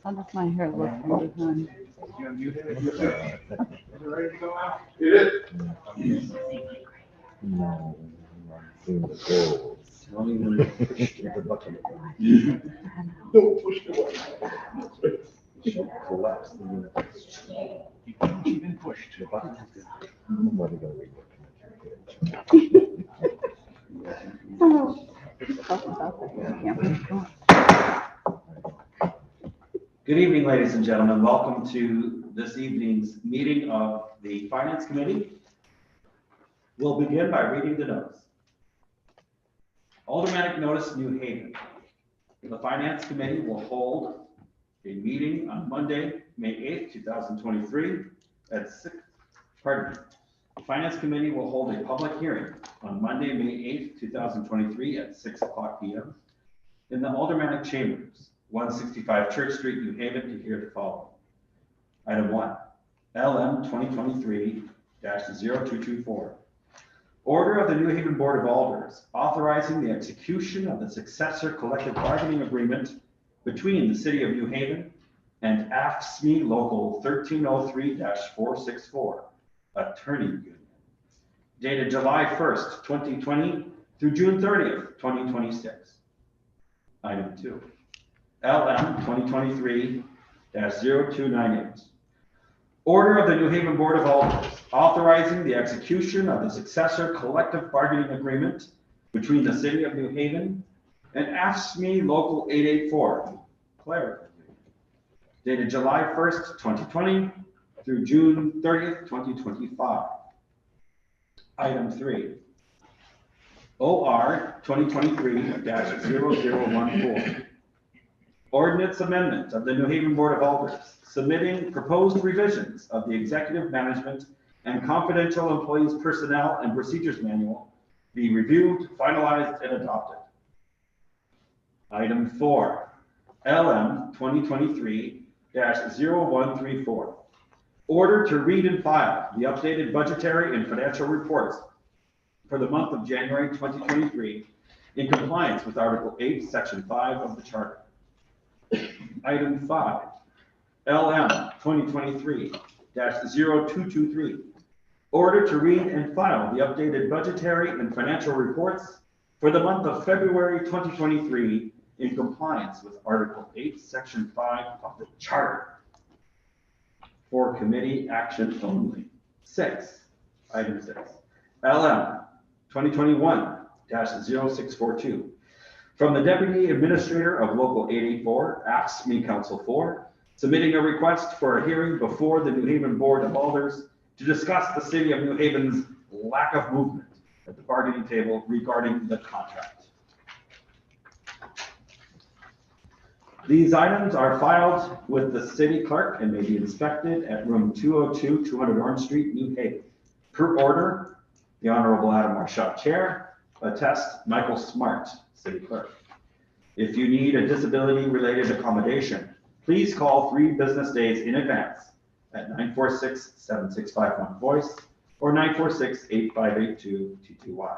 How does my hair look from behind? Is it ready to go out? It is. No, I'm doing the goals. Don't even push the button. Don't push the button. She'll collapse the unit. You can't even push the button. Nobody gonna be looking at your page. Oh, talk about that. I can't believe it. Good evening, ladies and gentlemen. Welcome to this evening's meeting of the Finance Committee. We'll begin by reading the notice. Aldermanic Notice, New Haven. The Finance Committee will hold a meeting on Monday, May 8th, 2023 at 6. Pardon me. The Finance Committee will hold a public hearing on Monday, May 8th, 2023 at 6 o'clock p.m. in the Aldermanic Chambers, 165 Church Street, New Haven, to hear the following. Item 1, LM 2023-0224. Order of the New Haven Board of Alders authorizing the execution of the successor collective bargaining agreement between the City of New Haven and AFSCME Local 1303-464, Attorney Union, dated July 1st, 2020 through June 30th, 2026. Item 2, LM 2023-0298. Order of the New Haven Board of Alders authorizing the execution of the successor collective bargaining agreement between the City of New Haven and AFSCME Local 884, Clerical, dated July 1st, 2020 through June 30th, 2025. Item 3, OR 2023-0014. Ordinance amendment of the New Haven Board of Alders, submitting proposed revisions of the Executive Management and Confidential Employees Personnel and Procedures Manual be reviewed, finalized, and adopted. Item 4, LM 2023-0134. Order to read and file the updated budgetary and financial reports for the month of January 2023 in compliance with Article 8, Section 5 of the Charter. Item 5, LM 2023-0223. Order to read and file the updated budgetary and financial reports for the month of February 2023 in compliance with Article 8, Section 5 of the Charter. For committee action only. 6, Item 6, LM 2021-0642. From the Deputy Administrator of Local 884, AFSCME Council 4, submitting a request for a hearing before the New Haven Board of Alders to discuss the City of New Haven's lack of movement at the bargaining table regarding the contract. These items are filed with the City Clerk and may be inspected at room 202, 200 Orange Street, New Haven. Per order, the Honorable Adam Marshall, Chair, attest Michael Smart, City Clerk. If you need a disability-related accommodation, please call 3 business days in advance at 946-7651 voice or 946-8582-TTY.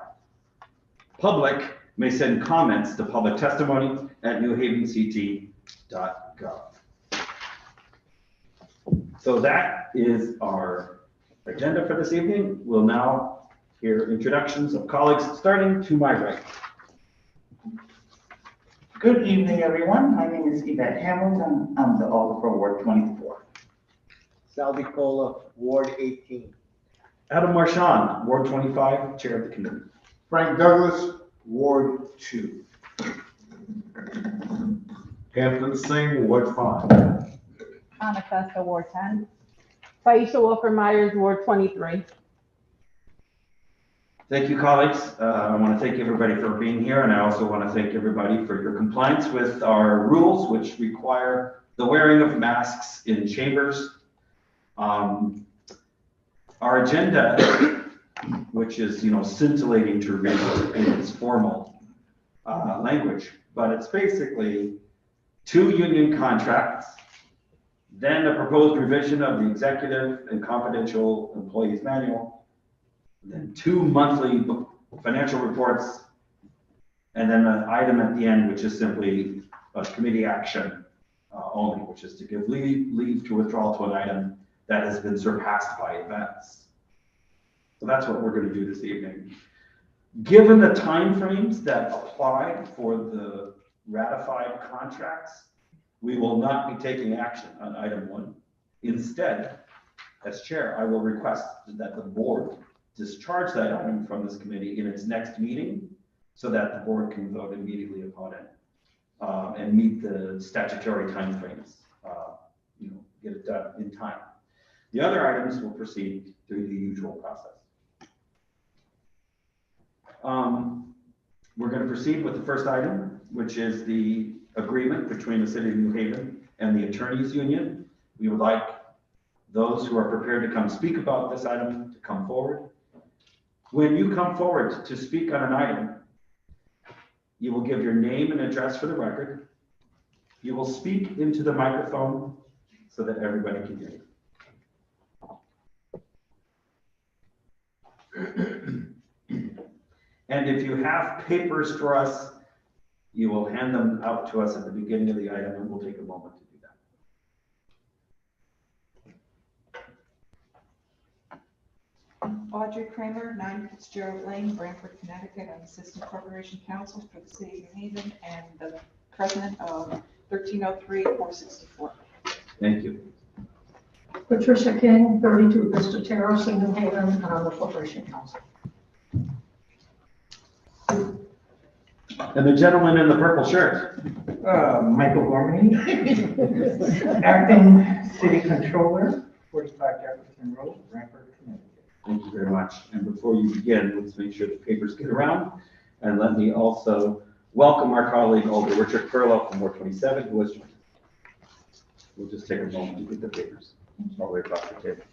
Public may send comments to public testimony at newhavenct.gov. So that is our agenda for this evening. We'll now hear introductions of colleagues starting to my right. Good evening, everyone. My name is Yvette Hamilton. I'm the Alder for Ward 24. Sal Cola, Ward 18. Adam Marchand, Ward 25, Chair of the Committee. Frank Douglas, Ward 2. Hampton Singh, Ward 5. Anna Costa, Ward 10. Faisha Walker Myers, Ward 23. Thank you, colleagues. I want to thank everybody for being here, and I also want to thank everybody for your compliance with our rules, which require the wearing of masks in chambers. Our agenda, which is, scintillating to read in its formal language, but it's basically 2 union contracts, then a proposed revision of the Executive and Confidential Employees Manual, then 2 monthly financial reports, and then an item at the end, which is simply a committee action only, which is to give leave to withdraw to an item that has been surpassed by events. So that's what we're going to do this evening. Given the timeframes that apply for the ratified contracts, we will not be taking action on item 1. Instead, as chair, I will request that the board discharge that item from this committee in its next meeting so that the board can vote immediately upon it and meet the statutory timeframes, get it done in time. The other items will proceed through the usual process. We're going to proceed with the first item, which is the agreement between the City of New Haven and the Attorneys Union. We would like those who are prepared to come speak about this item to come forward. When you come forward to speak on an item, you will give your name and address for the record. You will speak into the microphone so that everybody can hear you. And if you have papers for us, you will hand them out to us at the beginning of the item, and we'll take a moment to do that. Audrey Kramer, 9 Fitzgerald Lane, Branford, Connecticut. I'm Assistant Corporation Counsel for the City of New Haven and the President of 1303-464. Thank you. Patricia King, 32 Vista Terrace in New Haven, and I'm the Corporation Counsel. And the gentleman in the purple shirt. Michael Gormley, Acting City Controller, 45 Jefferson Road, Branford, Connecticut. Thank you very much. And before you begin, let's make sure the papers get around. And let me also welcome our colleague, Alder Richard Perlow from Ward 27, who has joined us. We'll just take a moment to get the papers all the way across the table.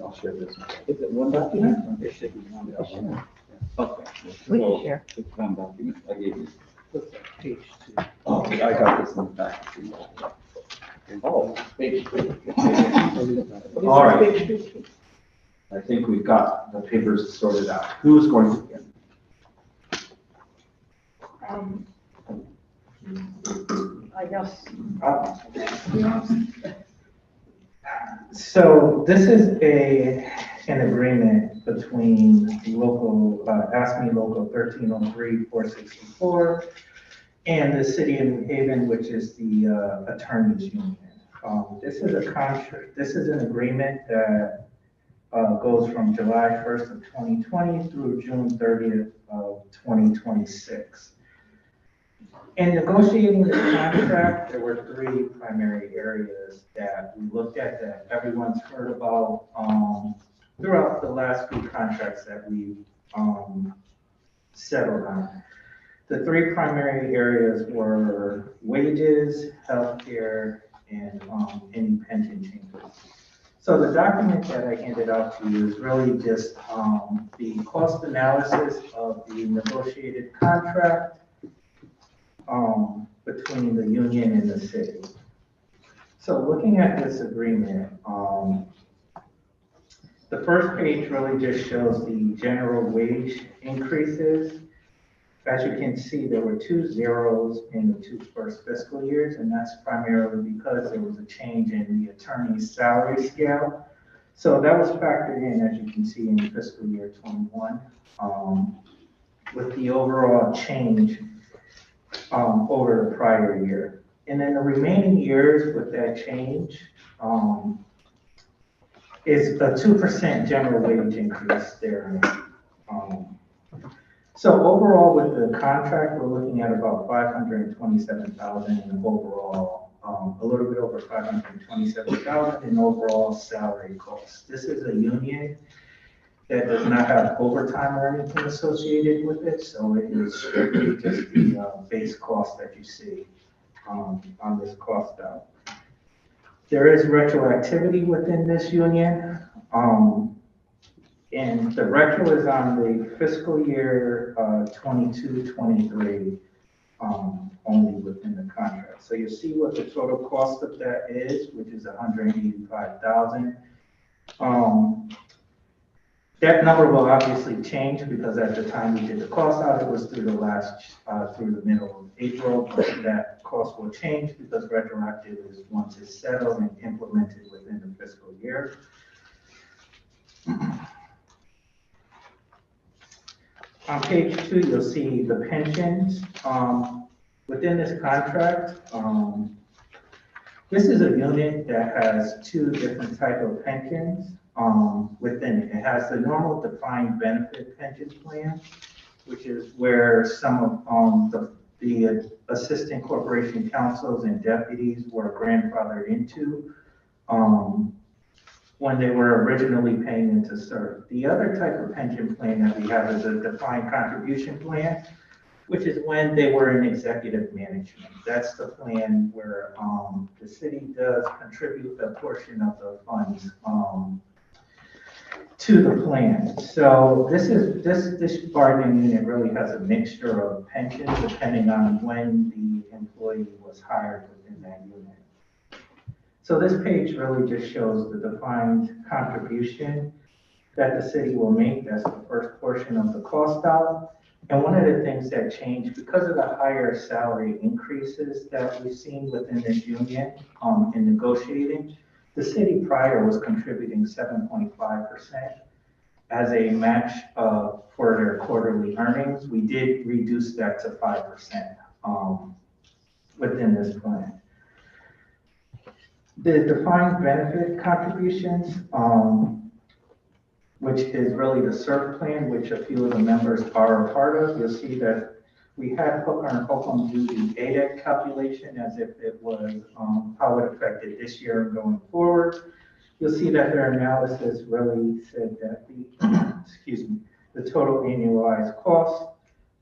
I'll share this one. Is it one document? There should be one document. Okay. We can share. It's one document. I gave you. Page 2. Oh, I got this one back. Oh, page 2. All right. I think we've got the papers sorted out. Who is going to begin? I guess. So this is an agreement between local, ASME Local 1303-464 and the City of New Haven, which is the Attorneys Union. This is a contract. This is an agreement that goes from July 1st of 2020 through June 30th of 2026. In negotiating the contract, there were 3 primary areas that we looked at that everyone's heard about throughout the last few contracts that we settled on. The 3 primary areas were wages, healthcare, and any pension changes. So the document that I handed out to you is really just the cost analysis of the negotiated contract between the union and the city. So looking at this agreement, the first page really just shows the general wage increases. As you can see, there were 2 zeros in the 2 first fiscal years, and that's primarily because there was a change in the attorney's salary scale. So that was factored in, as you can see, in fiscal year 21, with the overall change over the prior year. And then the remaining years with that change is a 2% general wage increase there. So overall with the contract, we're looking at about $527,000 in overall, a little bit over $527,000 in overall salary costs. This is a union that does not have overtime or anything associated with it, so it is strictly just the base cost that you see. on this cost out. There is retroactivity within this union. And the retro is on the fiscal year 22-23 only within the contract. So you'll see what the total cost of that is, which is $185,000. That number will obviously change because at the time we did the cost out, it was through the middle of April, but that cost will change because retroactive is once it's settled and implemented within the fiscal year. On page 2, you'll see the pensions. Within this contract, this is a unit that has 2 different types of pensions within it. It has the normal defined benefit pension plan, which is where some of the assistant corporation counsels and deputies were grandfathered into when they were originally paying into CERT. The other type of pension plan that we have is a defined contribution plan, which is when they were in executive management. That's the plan where the city does contribute a portion of the funds to the plan. So this bargaining unit really has a mixture of pensions depending on when the employee was hired within that unit. So this page really just shows the defined contribution that the city will make. That's the first portion of the cost out. And one of the things that changed because of the higher salary increases that we've seen within this union in negotiating, the city prior was contributing 7.5% as a match for their quarterly earnings. We did reduce that to 5% within this plan. The defined benefit contributions, which is really the CERT plan, which a few of the members are a part of, you'll see that we had Hooker and Holcomb do the ADEC calculation as if it was how it affected this year and going forward. You'll see that their analysis really said that the, the total annualized cost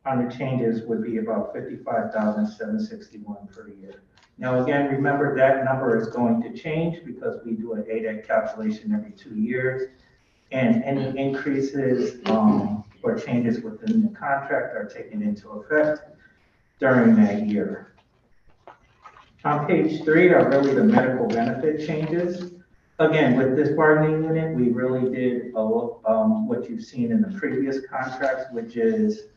on the changes would be about $55,761 per year. Now, again, remember that number is going to change because we do an ADEC calculation every 2 years, and any increases or changes within the contract are taken into effect during that year. On page 3 are really the medical benefit changes. Again, with this bargaining unit, we really did what you've seen in the previous contracts, which is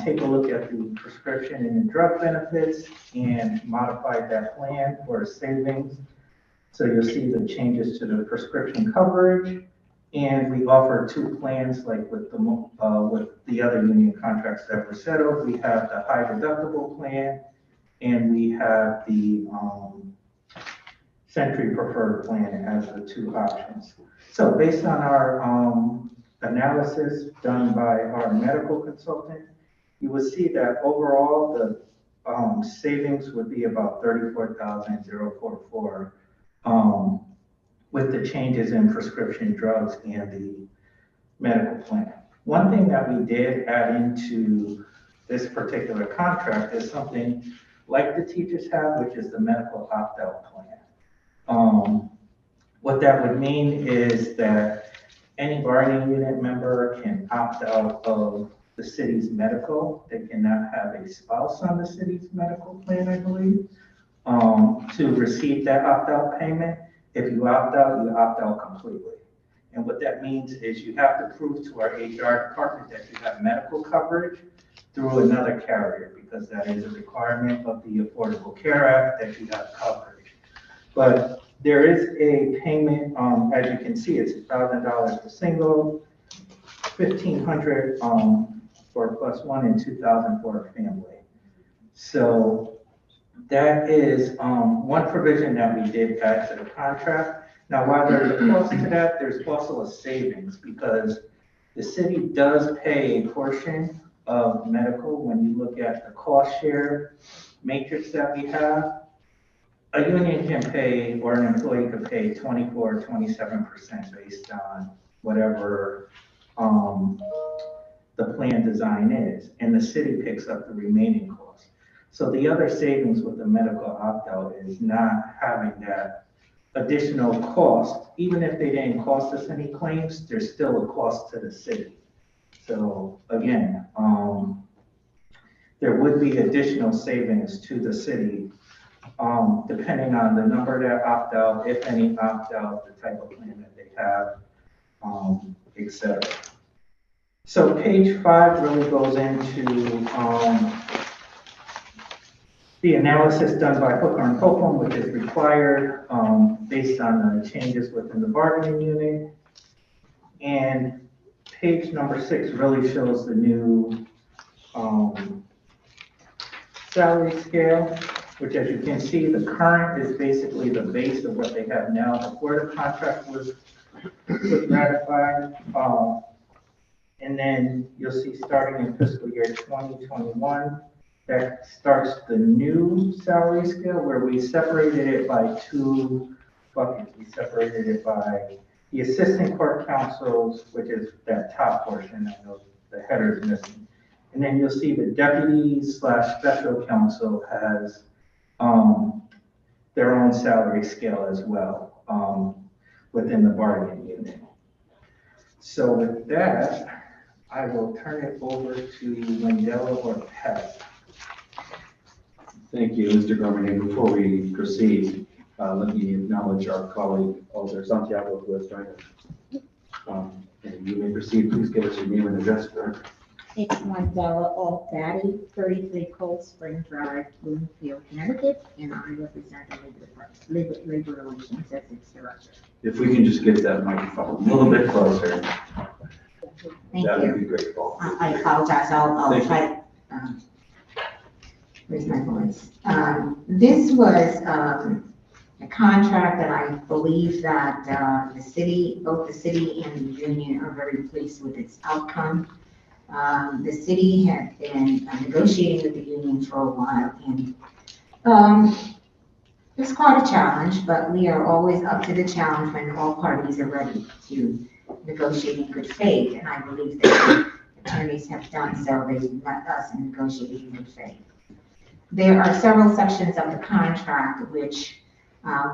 take a look at the prescription and drug benefits and modify that plan for savings. So you'll see the changes to the prescription coverage, and we offer 2 plans like with the other union contracts that were settled. We have the high deductible plan, and we have the Century Preferred plan as the 2 options. So based on our analysis done by our medical consultant, you will see that overall the savings would be about $34,044 with the changes in prescription drugs and the medical plan. One thing that we did add into this particular contract is something like the teachers have, which is the medical opt-out plan. What that would mean is that any bargaining unit member can opt out of the city's medical. They cannot have a spouse on the city's medical plan, I believe, to receive that opt-out payment. If you opt out, you opt out completely. And what that means is you have to prove to our HR department that you have medical coverage through another carrier, because that is a requirement of the Affordable Care Act that you have coverage. But there is a payment, as you can see, it's $1,000 for single, $1,500 for +1, and $2,000 for a family. So that is one provision that we did add to the contract. Now, while there's a cost to that, there's also a savings because the city does pay a portion of medical. When you look at the cost share matrix that we have, a union can pay, or an employee could pay 24 or 27% based on whatever the plan design is, and the city picks up the remaining costs. So the other savings with the medical opt-out is not having that additional cost. Even if they didn't cost us any claims, there's still a cost to the city. So again, there would be additional savings to the city, depending on the number that opt out, if any opt out, the type of plan that they have, et cetera. So page 5 really goes into the analysis done by Hooker and Copeland, which is required based on the changes within the bargaining unit. And page number 6 really shows the new salary scale, which, as you can see, the current is basically the base of what they have now before the contract was ratified. And then you'll see starting in fiscal year 2021, that starts the new salary scale where we separated it by 2 buckets. We separated it by the assistant court counsels, which is that top portion. I know the header is missing. And then you'll see the deputy/special counsel has their own salary scale as well within the bargaining unit. So with that, I will turn it over to Wendell or Pat. Thank you, Mr. Gourmet. Before we proceed, let me acknowledge our colleague, Alder Santiago, who has joined us. And you may proceed. Please give us your name and address, sir. It's Mandela Al-Fadi, 33 Cold Spring Drive, Bloomfield, Connecticut, and I represent the Labor Relations as its director. If we can just get that microphone a little bit closer, Thank that would you. be grateful. I apologize. I'll Thank try. Where's my voice? This was a contract that I believe that the city, both the city and the union, are very pleased with its outcome. The city had been negotiating with the union for a while, and it's quite a challenge, but we are always up to the challenge when all parties are ready to negotiate in good faith, and I believe that attorneys have done so. They've met us in negotiating in good faith. There are several sections of the contract which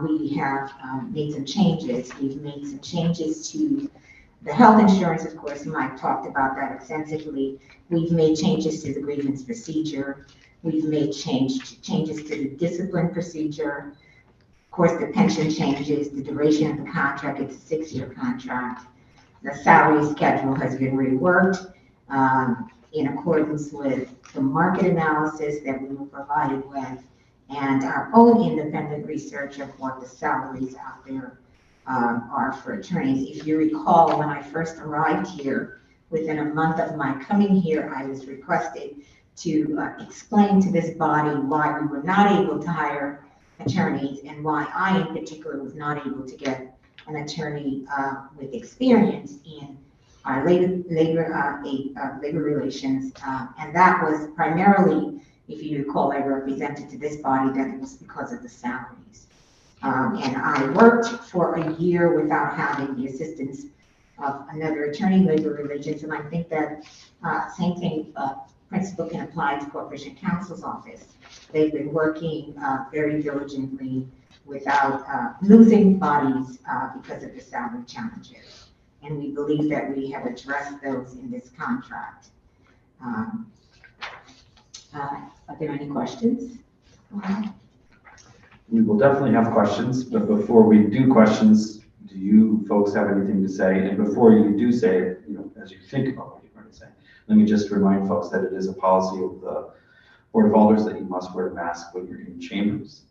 we have made some changes. We've made some changes to the health insurance, of course. Mike talked about that extensively. We've made changes to the grievance procedure. We've made changes to the discipline procedure. Of course, the pension changes, the duration of the contract, it's a 6-year contract. The salary schedule has been reworked in accordance with the market analysis that we were provided with and our own independent research of what the salaries out there are for attorneys. If you recall, when I first arrived here, within a month of my coming here, I was requested to explain to this body why we were not able to hire attorneys and why I in particular was not able to get an attorney with experience in our labor relations. And that was primarily, if you recall, I represented to this body that it was because of the salaries. And I worked for a year without having the assistance of another attorney, labor relations, and I think that same thing principle can apply to Corporation Counsel's office. They've been working very diligently without losing bodies because of the salary challenges. And we believe that we have addressed those in this contract. Are there any questions? We will definitely have questions, but before we do questions, do you folks have anything to say? And before you do say it, as you think about what you're going to say, let me just remind folks that it is a policy of the Board of Alders that you must wear a mask when you're in chambers.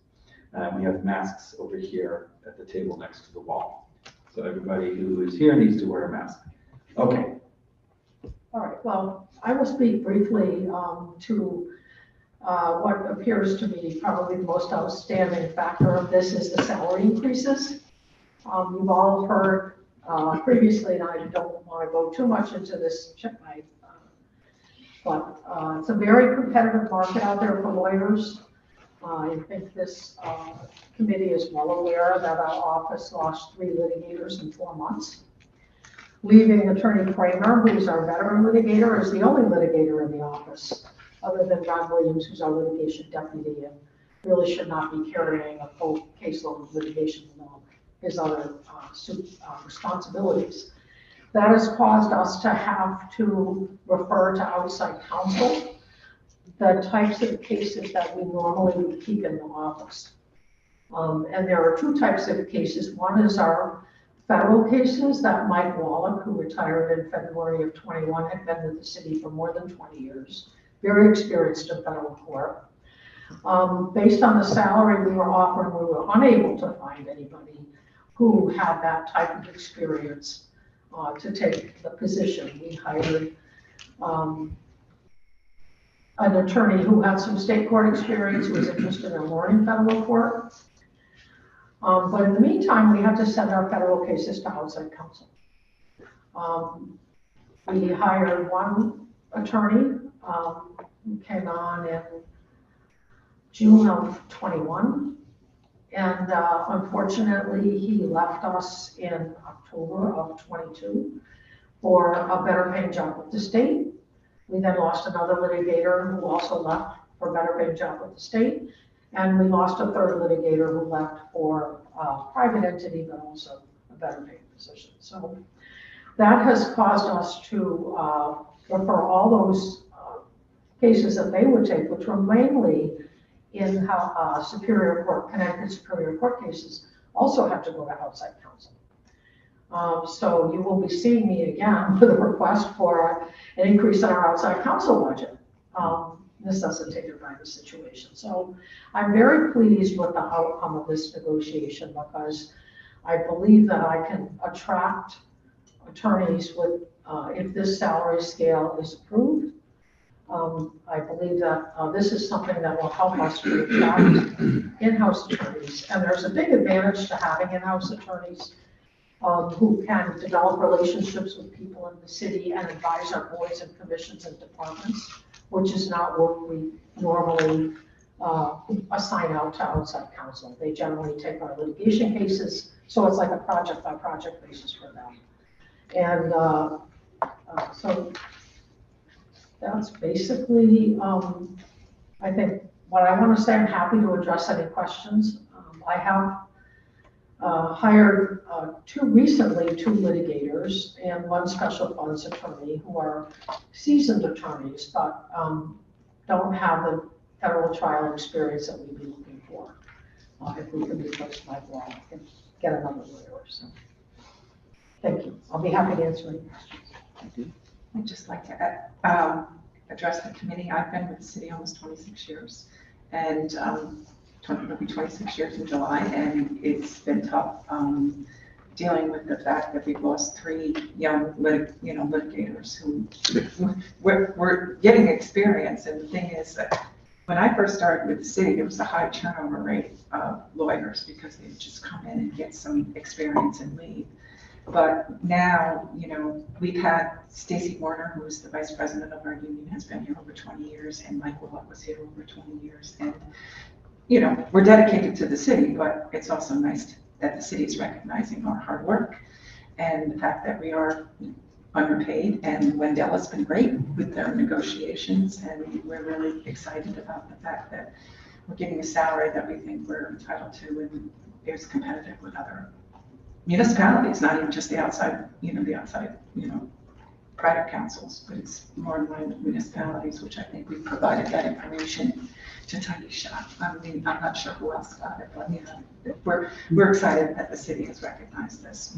We have masks over here at the table next to the wall. So everybody who is here needs to wear a mask. Okay. All right, well, I will speak briefly to what appears to be probably the most outstanding factor of this is the salary increases. You've all heard previously, and I don't want to go too much into this, but it's a very competitive market out there for lawyers. I think this committee is well aware that our office lost 3 litigators in 4 months. Leaving Attorney Kramer, who's our veteran litigator, is the only litigator in the office. other than John Williams, who's our litigation deputy, and really should not be carrying a full caseload of litigation with all his other responsibilities. That has caused us to have to refer to outside counsel the types of cases that we normally would keep in the office. And there are two types of cases. One is our federal cases that Mike Wallach, who retired in February of 21, had been with the city for more than 20 years, very experienced in federal court. Based on the salary we were offering, we were unable to find anybody who had that type of experience to take the position. We hired an attorney who had some state court experience, who was interested in learning federal court. But in the meantime, we had to send our federal cases to outside counsel. We hired one attorney who came on in June of 21. And unfortunately, he left us in October of 22 for a better paying job with the state. We then lost another litigator who also left for a better paying job with the state. And we lost a third litigator who left for a private entity, but also a better paying position. So that has caused us to refer all those cases that they would take, which were mainly in Superior Court, Connecticut Superior Court cases, also have to go to outside counsel. So you will be seeing me again with a request for an increase in our outside counsel budget, necessitated by the situation. So I'm very pleased with the outcome of this negotiation, because I believe that I can attract attorneys with, if this salary scale is approved. I believe that this is something that will help us to attract in-house attorneys. And there's a big advantage to having in-house attorneys who can develop relationships with people in the city and advise our boards and commissions and departments, which is not what we normally assign out to outside counsel. They generally take our litigation cases, so it's like a project by project basis for them. And so that's basically, I think, what I want to say. I'm happy to address any questions. I have hired two litigators and one special funds attorney who are seasoned attorneys, but don't have the federal trial experience that we'd be looking for. If we can replace my law and get another lawyer. So thank you. I'll be happy to answer any questions. I'd just like to address the committee. I've been with the city almost 26 years, and it'll be 26 years in July, and it's been tough dealing with the fact that we've lost 3 young litigators who we're getting experience. And the thing is that when I first started with the city, there was a high turnover rate of lawyers because they would just come in and get some experience and leave. But now, we've had Stacy Warner, who is the vice president of our union, has been here over 20 years, and Mike Willett was here over 20 years. And, we're dedicated to the city, but it's also nice that the city is recognizing our hard work and the fact that we are underpaid. And Wendell has been great with their negotiations, and we're really excited about the fact that we're getting a salary that we think we're entitled to and is competitive with other municipalities, not even just the outside, private councils, but it's more in line with municipalities, which I think we've provided that information to Tanisha. I mean, I'm not sure who else got it, but we're excited that the city has recognized this.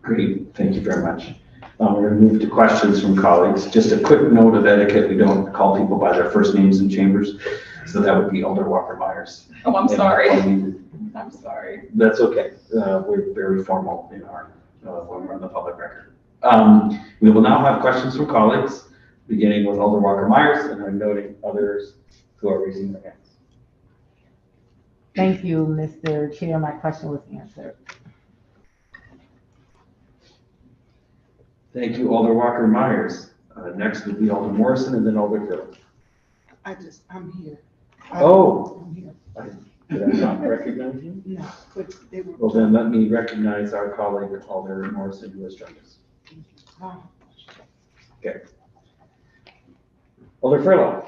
Great, thank you very much. We're going to move to questions from colleagues. Just a quick note of etiquette: we don't call people by their first names in chambers, so that would be Alder Walker Myers. Oh, I'm sorry. I'm sorry. That's okay. We're very formal in our when we're on the public record. We will now have questions from colleagues, beginning with Alder Walker Myers, and I'm noting others who are raising their hands. Thank you, Mr. Chair. My question was answered. Thank you, Alder Walker Myers. Next would be Alder Morrison and then Alder Hill. I'm here. Oh. I'm here. Did I not recognize you? No, but they were. Well, then let me recognize our colleague, Alder Morrison, who has joined us. Oh. Okay. Alder Furlong.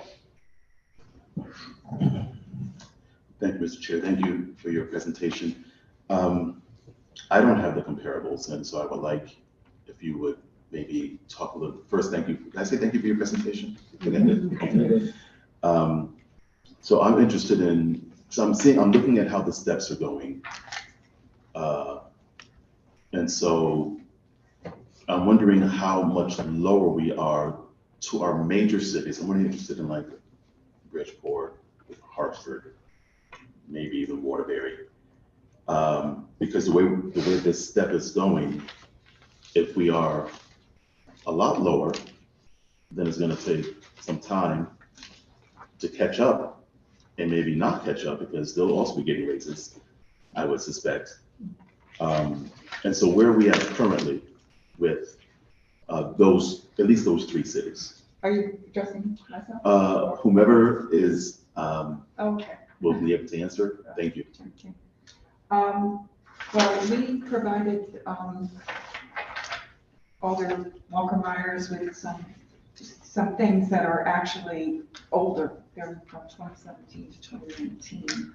Thank you, Mr. Chair. Thank you for your presentation. I don't have the comparables, and so I would like if you would maybe talk a little. First, thank you. Did I say thank you for your presentation? Okay. So I'm interested in. So I'm looking at how the steps are going, and so I'm wondering how much lower we are to our major cities. I'm really interested in like Bridgeport, Hartford, maybe even Waterbury. Because the way this step is going, if we are a lot lower, then it's going to take some time to catch up, and maybe not catch up because they'll also be getting raises, I would suspect. And so where are we at currently with those, at least those three cities? Are you addressing myself? Whomever is Okay. will be able to answer. Thank you. Okay. Well, we provided Alder Walker Myers with some things that are actually older. They're from 2017 to 2019.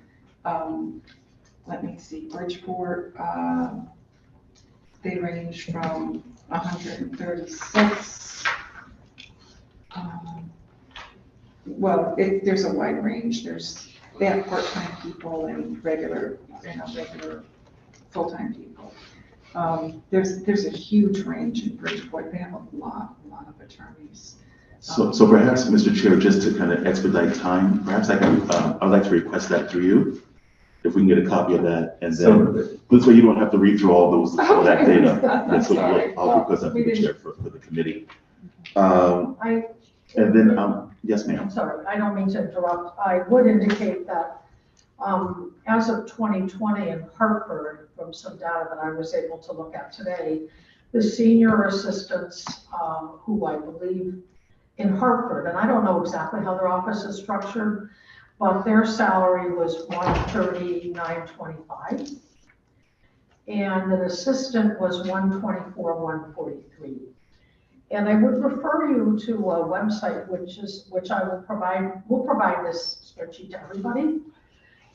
Let me see, Bridgeport, they range from 136. Well, there's a wide range. They have part-time people and regular full-time people. There's a huge range in Bridgeport. They have a lot of attorneys. So perhaps, Mr. Chair, just to kind of expedite time, perhaps I'd like to request that through you, if we can get a copy of that, and then this way you don't have to read through all that data. That's what I'll request that to the chair for the committee. And then, yes, ma'am. I'm sorry, I don't mean to interrupt. I would indicate that as of 2020 in Hartford, from some data that I was able to look at today, the senior assistants, who I believe in Hartford, and I don't know exactly how their office is structured, but their salary was $139.25, and an assistant was $124.143. And I would refer you to a website which I will provide. We'll provide this spreadsheet to everybody.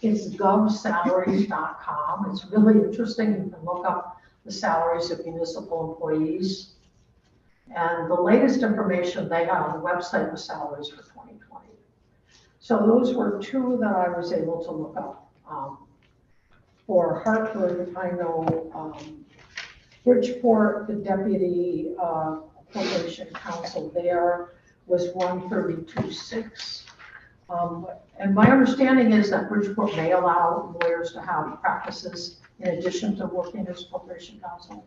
It's govsalaries.com. It's really interesting. You can look up the salaries of municipal employees. And the latest information they had on the website was salaries for 2020. So those were two that I was able to look up. For Hartford, I know Bridgeport, the deputy corporation counsel there was 132.6. And my understanding is that Bridgeport may allow lawyers to have practices in addition to working as corporation counsel.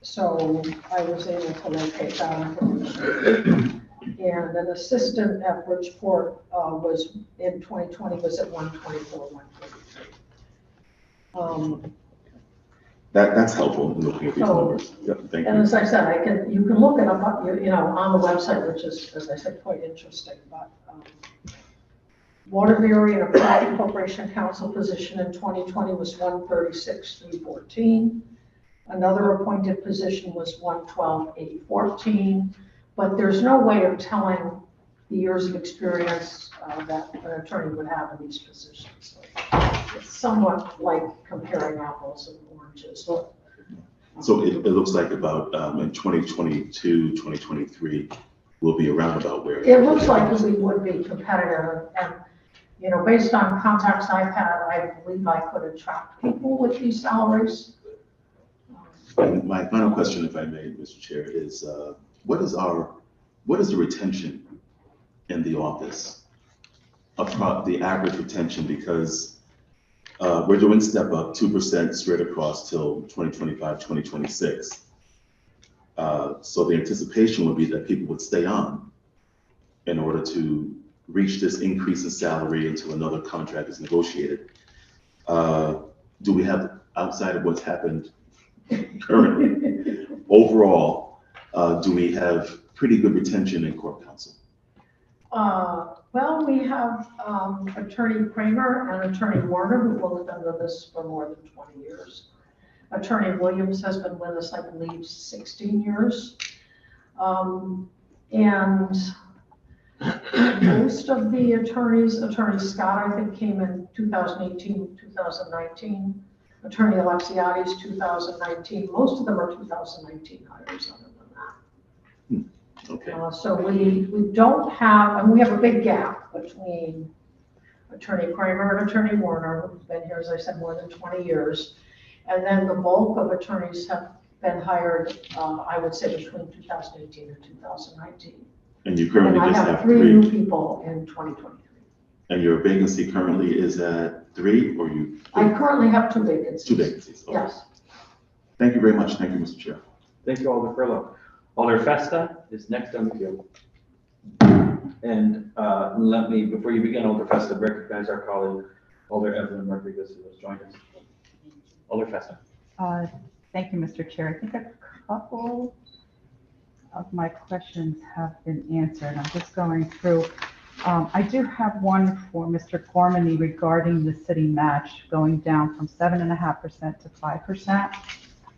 So I was able to locate that information. And an assistant at Bridgeport was in 2020 was at 124.143. That's helpful in looking at these numbers. Yep, thank you. And as I said, you can look it up, on the website, which is, as I said, quite interesting. But Waterbury and a private corporation counsel position in 2020 was 136,314. Another appointed position was 112,814. But there's no way of telling the years of experience that an attorney would have in these positions. So it's somewhat like comparing apples and oranges. So it looks like about in 2022, 2023, we'll be around about where. It looks like we would be competitive, and based on contacts I've had, I believe I could attract people with these salaries. And my final question, if I may, Mr. Chair, is what is the retention in the office? The average retention, because we're doing step up 2% straight across till 2025, 2026. So the anticipation would be that people would stay on in order to reach this increase in salary until another contract is negotiated. Do we have, outside of what's happened currently, overall, do we have pretty good retention in court counsel? Well, we have Attorney Kramer and Attorney Warner, who both been with us for more than 20 years. Attorney Williams has been with us, I believe, 16 years. And most of the attorneys, Attorney Scott, I think, came in 2018, 2019. Attorney Alexiades, 2019. Most of them are 2019 hires other than that. Okay. So we don't have, and we have a big gap between Attorney Kramer and Attorney Warner, who've been here, as I said, more than 20 years. And then the bulk of attorneys have been hired, I would say, between 2018 and 2019. And you currently And I just have have 3 3. new people in 2023. And your vacancy currently is at 3, or you? I currently have 2 vacancies. 2 vacancies. Okay. Yes. Thank you very much. Thank you, Mr. Chair. Thank you, Alder Furlow. Alder Festa is next on the queue. And let me, before you begin, Alder Festa, recognize our colleague, Alder Evelyn Rodriguez, who has joined us. Alder Festa. Thank you, Mr. Chair. I think a couple of my questions have been answered. I'm just going through. I do have one for Mr. Gormany regarding the city match going down from 7.5% to 5%.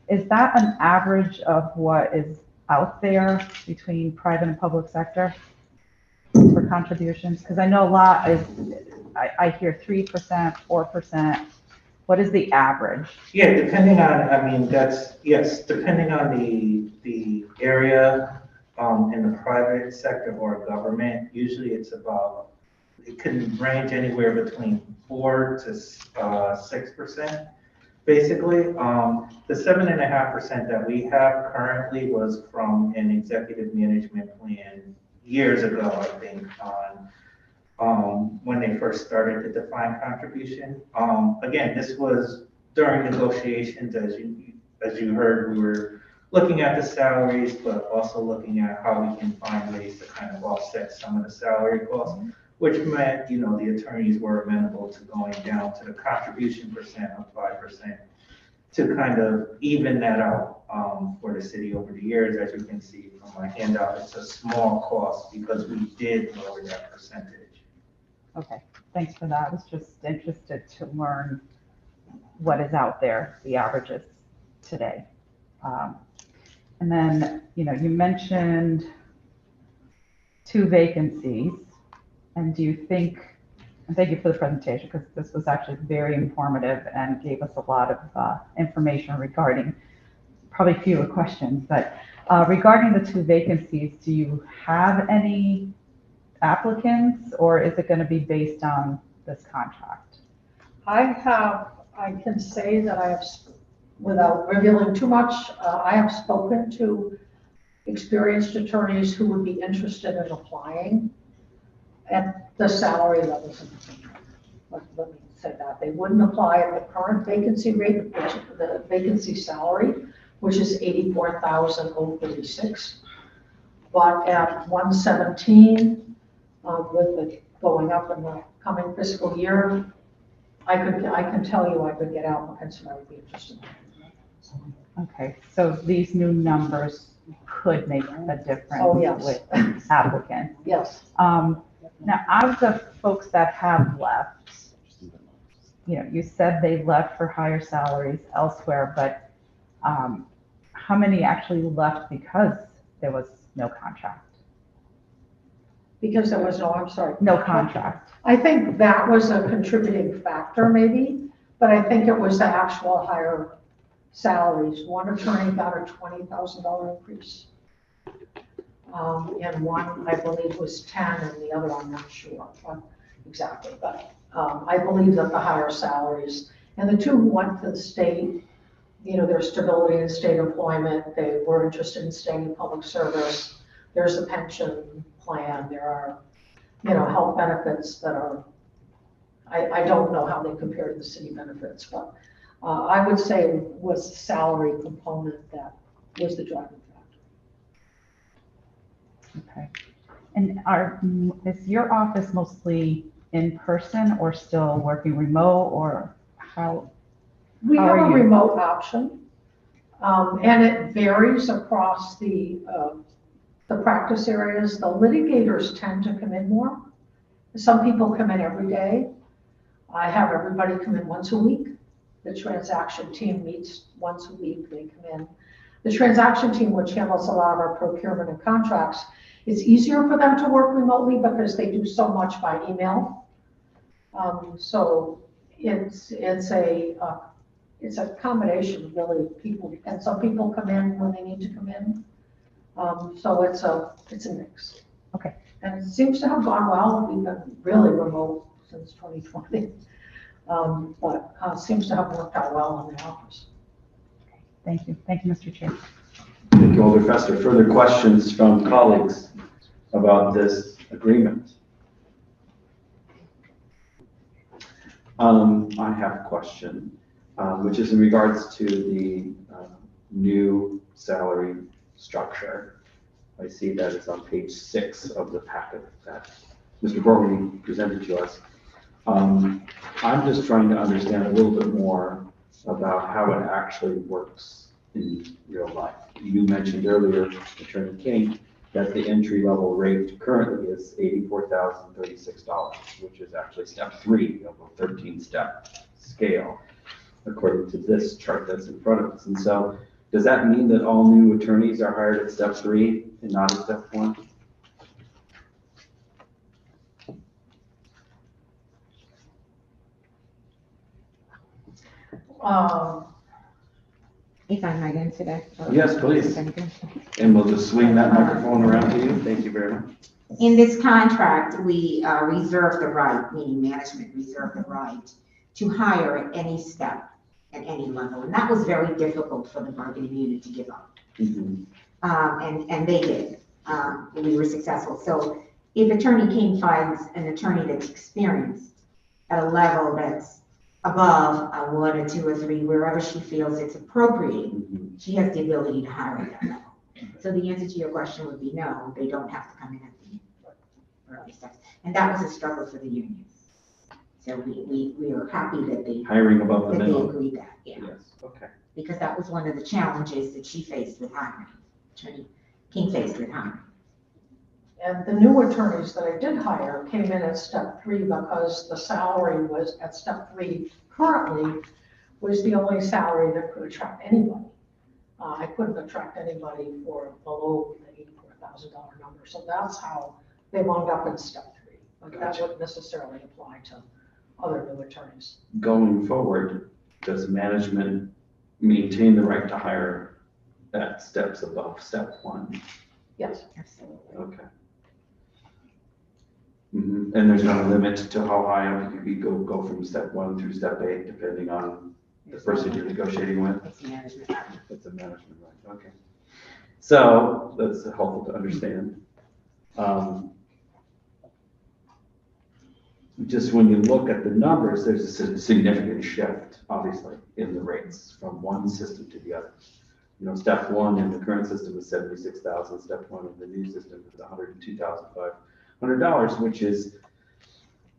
Is that an average of what is out there between private and public sector for contributions? Because I know a lot is, I hear 3%, 4%. What is the average? Yeah, depending on, I mean, that's, yes, depending on the area, in the private sector or government, usually it's about, it can range anywhere between 4 to 6%. Basically, the 7.5% that we have currently was from an executive management plan years ago, I think, when they first started to define contribution. Again, this was during negotiations, as you heard, we were looking at the salaries, but also looking at how we can find ways to kind of offset some of the salary costs, which meant, you know, the attorneys were amenable to going down to the contribution percent of 5% to kind of even that out for the city over the years. As you can see from my handout, it's a small cost because we did lower that percentage. Okay, thanks for that. I was just interested to learn what is out there, the averages today. And then, you know, you mentioned 2 vacancies. And do you think, and thank you for the presentation, because this was actually very informative and gave us a lot of information regarding probably fewer questions, but regarding the 2 vacancies, do you have any applicants, or is it going to be based on this contract? I can say that I have, without revealing too much, I have spoken to experienced attorneys who would be interested in applying at the salary levels in the contract. Let me say that. They wouldn't apply at the current vacancy rate, the vacancy salary, which is $84,036. But at 117, with it going up in the coming fiscal year, I can tell you I could get applicants and I would be interested. Okay, so these new numbers could make a difference with applicants. Yes. Now, out of the folks that have left, you know, you said they left for higher salaries elsewhere, but how many actually left because there was no contract? Because there was no, I'm sorry. No contract. I think that was a contributing factor maybe, but I think it was the actual higher salaries. One attorney got a $20,000 increase. And one, I believe, was 10, and the other, I'm not sure exactly, but I believe that the higher salaries, and the 2 who went to the state, you know, there's stability in state employment, they were interested in staying in public service, there's a pension plan, there are, you know, health benefits that are, I don't know how they compare to the city benefits, but I would say it was the salary component that was the driving factor. Okay. And is your office mostly in person or still working remote, or how? We have a remote option, and it varies across the practice areas. The litigators tend to come in more. Some people come in every day. I have everybody come in once a week. The transaction team meets once a week. They come in. The transaction team, which handles a lot of our procurement and contracts, it's easier for them to work remotely because they do so much by email. So it's a combination, really, people, and some people come in when they need to come in. So it's a mix. Okay. And it seems to have gone well. We've been really remote since 2020. But seems to have worked out well in the office. Thank you, Mr. Chair. Thank you, Alder Fester. Further questions from colleagues about this agreement? I have a question, which is in regards to the new salary structure. I see that it's on page 6 of the packet that Mr. Borman presented to us. I'm just trying to understand a little bit more about how it actually works in real life. You mentioned earlier, Attorney King, that the entry-level rate currently is $84,036, which is actually step 3 of a 13-step scale, according to this chart that's in front of us. And so, does that mean that all new attorneys are hired at step 3 and not at step 1? If I might answer that. Yes, please. And we'll just swing that microphone around to you. Thank you very much. In this contract, we reserve the right, meaning management reserve the right to hire at any step, at any level. And that was very difficult for the bargaining unit to give up. Mm-hmm. And they did. We were successful. So if Attorney King finds an attorney that's experienced at a level that's above a 1 or 2 or 3, wherever she feels it's appropriate, she has the ability to hire at that level. So the answer to your question would be no, they don't have to come in at the early steps. And that was a struggle for the union. So we are happy that they hiring above the minimum. They agreed that, yeah. Yes, okay. Because that was one of the challenges that she faced with hiring. Attorney King faced with hiring. And the new attorneys that I did hire came in at step 3 because the salary was at step 3 currently was the only salary that could attract anybody. I couldn't attract anybody for below the $84,000 number. So that's how they wound up in step 3. But that wouldn't necessarily apply to other new attorneys. Going forward, does management maintain the right to hire at steps above step 1? Yes. Absolutely. Okay. Mm-hmm. And there's no limit to how high up you could go from step 1 through step 8, depending on the person you're negotiating with? It's management. It's a management right, okay. So, that's helpful to understand. Just when you look at the numbers, there's a significant shift, obviously, in the rates from one system to the other. You know, step 1 in the current system is $76,000. Step 1 in the new system is $102,500, which is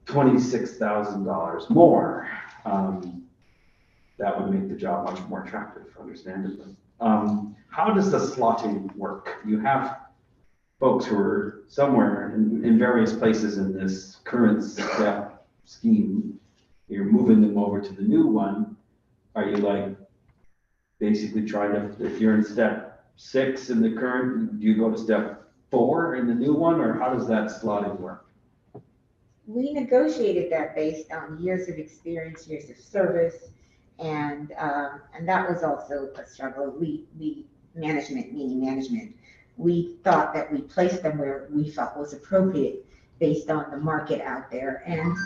$26,000 more. That would make the job much more attractive, understandably. How does the slotting work? You have folks who are somewhere in various places in this current step scheme. You're moving them over to the new one. Are you like basically trying to, if you're in step 6 in the current, do you go to step 4 in the new one, or how does that slotting work? We negotiated that based on years of experience, years of service, and that was also a struggle. Management, we thought that we placed them where we felt was appropriate based on the market out there, and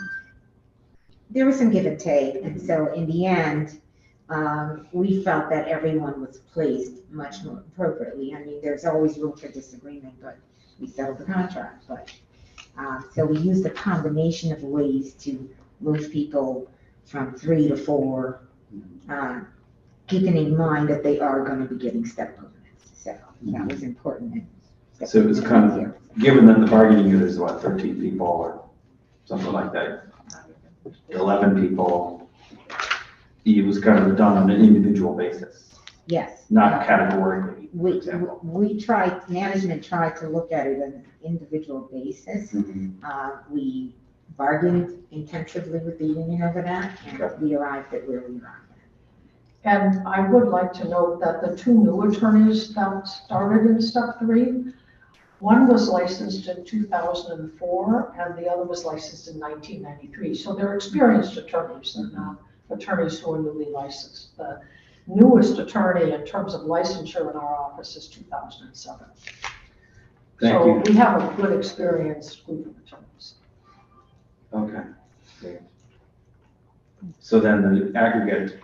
there was some give and take, and so in the end, we felt that everyone was placed much more appropriately. I mean, there's always room for disagreement, but we settled the contract. But so we used a combination of ways to move people from 3 to 4, keeping in mind that they are going to be getting step bonus. So that was important. So it was kind of, given that the bargaining unit is what, 13 people or something like that, 11 people, it was kind of done on an individual basis. Yes. Not categorically, for We example. management tried to look at it on an individual basis. Mm-hmm. We bargained intensively with the union over that, and we arrived at where we arrived. And I would like to note that the 2 new attorneys that started in step 3 One was licensed in 2004 and the other was licensed in 1993. So they're experienced attorneys. They're not attorneys who are newly licensed. The newest attorney in terms of licensure in our office is 2007. Thank you. So we have a good experienced group of attorneys. Okay. Great. So then the aggregate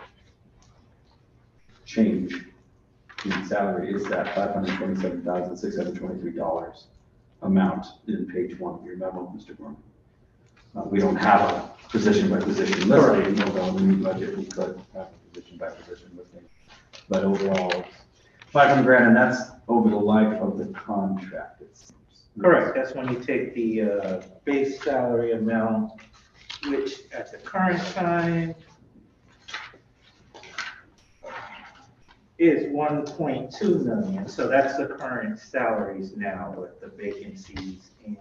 change in salary is that $527,623 amount in page 1 of your memo, Mr. Gorman. We don't have a position by position listing, even though in the new budget we could have a position by position listing. But overall, it's $500,000, and that's over the life of the contract, it seems. Correct, that's when you take the base salary amount, which at the current time is 1.2 million. So that's the current salaries now with the vacancies and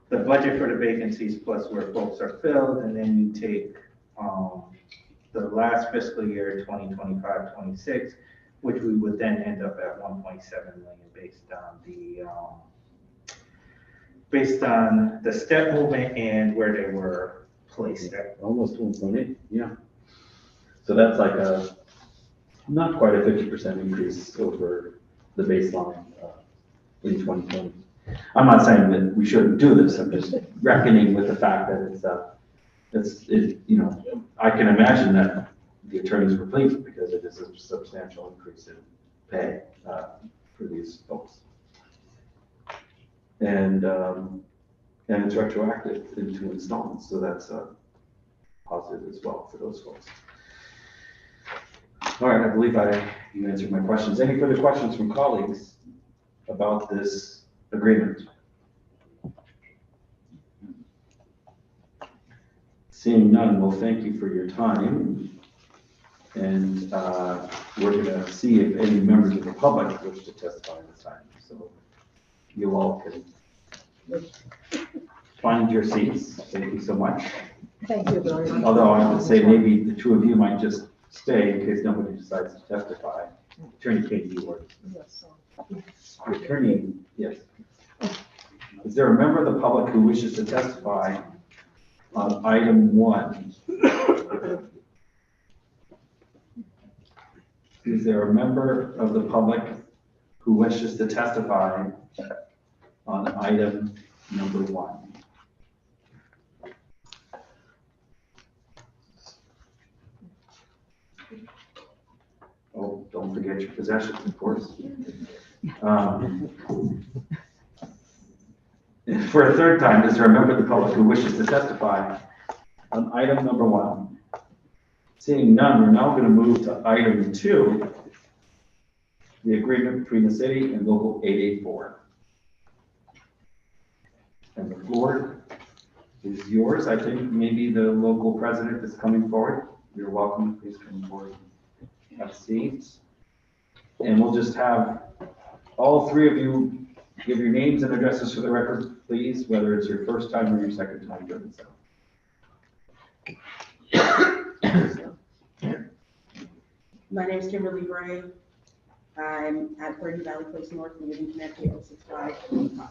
the budget for the vacancies plus where folks are filled. And then you take the last fiscal year, 2025-26, which we would then end up at 1.7 million based on the step movement and where they were placed at. Almost 1.8, yeah. So that's like not quite a 50% increase over the baseline in 2020. I'm not saying that we shouldn't do this. I'm just reckoning with the fact that I can imagine that the attorneys were pleased because it is a substantial increase in pay for these folks. And it's retroactive into installments, so that's positive as well for those folks. All right, I believe you answered my questions. Any further questions from colleagues about this agreement? Seeing none, well, thank you for your time. And we're going to see if any members of the public wish to testify this time. So you all can find your seats. Thank you so much. Thank you very much. Although I would say maybe the two of you might just stay in case nobody decides to testify. Attorney Kate, you were. Yes, Attorney, yes. Is there a member of the public who wishes to testify on item 1? Is there a member of the public who wishes to testify on item number 1? Oh, don't forget your possessions, of course. For a third time, is there a member of the public who wishes to testify on item number 1? Seeing none, we're now going to move to item 2, the agreement between the city and local 884. And the floor is yours. I think maybe the local president is coming forward. You're welcome. Please come forward. Have seats. And we'll just have all three of you give your names and addresses for the record, please, whether it's your first time or your second time doing so. My name is Kimberly Gray. I'm at 30 Valley Place North, in Living, Connecticut, 06525.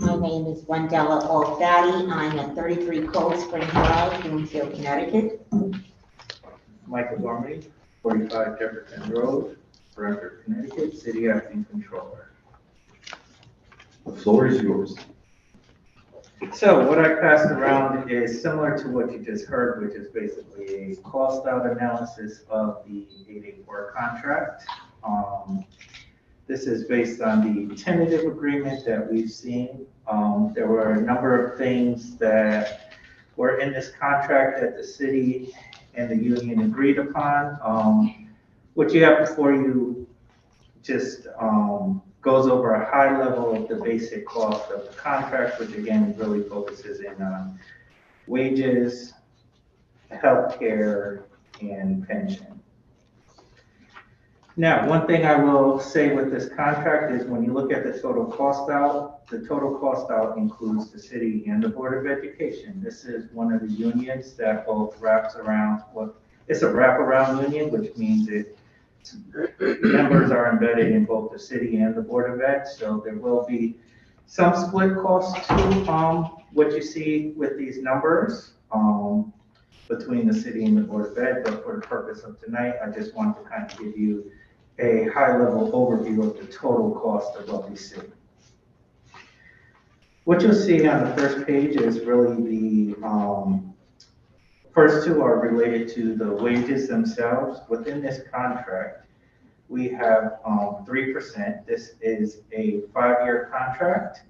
My name is Wendella Alfatti. I'm at 33 Cold Spring Drive, Bloomfield, Connecticut. Michael Gormley, 45 Jefferson Road, Bradford, Connecticut, City Acting Controller. The floor is yours. So what I passed around is similar to what you just heard, which is basically a cost out analysis of the 884 contract. This is based on the tentative agreement that we've seen. There were a number of things that were in this contract that the city and the union agreed upon. What you have before you just goes over a high level of the basic cost of the contract, which again really focuses in on wages, healthcare, and pension. Now, one thing I will say with this contract is when you look at the total cost out includes the city and the Board of Education. This is one of the unions that both wraps around, it's a wraparound union, which means it members are embedded in both the city and the Board of Ed, so there will be some split costs to what you see with these numbers between the city and the Board of Ed, but for the purpose of tonight, I just want to kind of give you a high-level overview of the total cost of what we see. What you'll see on the first page is really the first two are related to the wages themselves. Within this contract, we have 3%. This is a 5-year contract.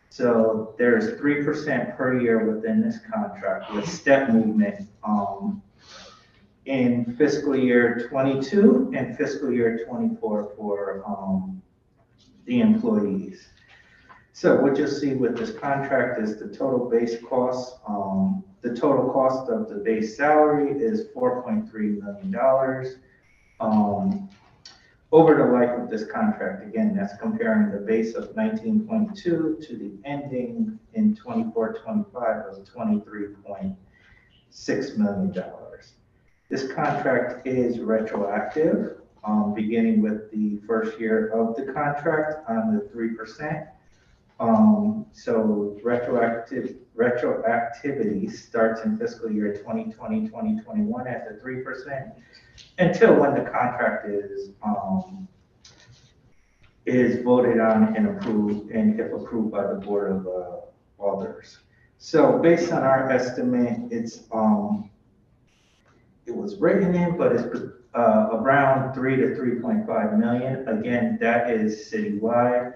So there's 3% per year within this contract with step movement in fiscal year 22 and fiscal year 24 for the employees. So what you'll see with this contract is the total base cost. The total cost of the base salary is $4.3 million. Over the life of this contract, again, that's comparing the base of 19.2 to the ending in 24-25 of $23.6 million. This contract is retroactive, beginning with the first year of the contract on the 3%. So retroactivity starts in fiscal year 2020, 2021 at the 3% until when the contract is voted on and approved, and if approved by the Board of Alders. So based on our estimate, it was written in, but it's around 3 to 3.5 million. Again, that is citywide.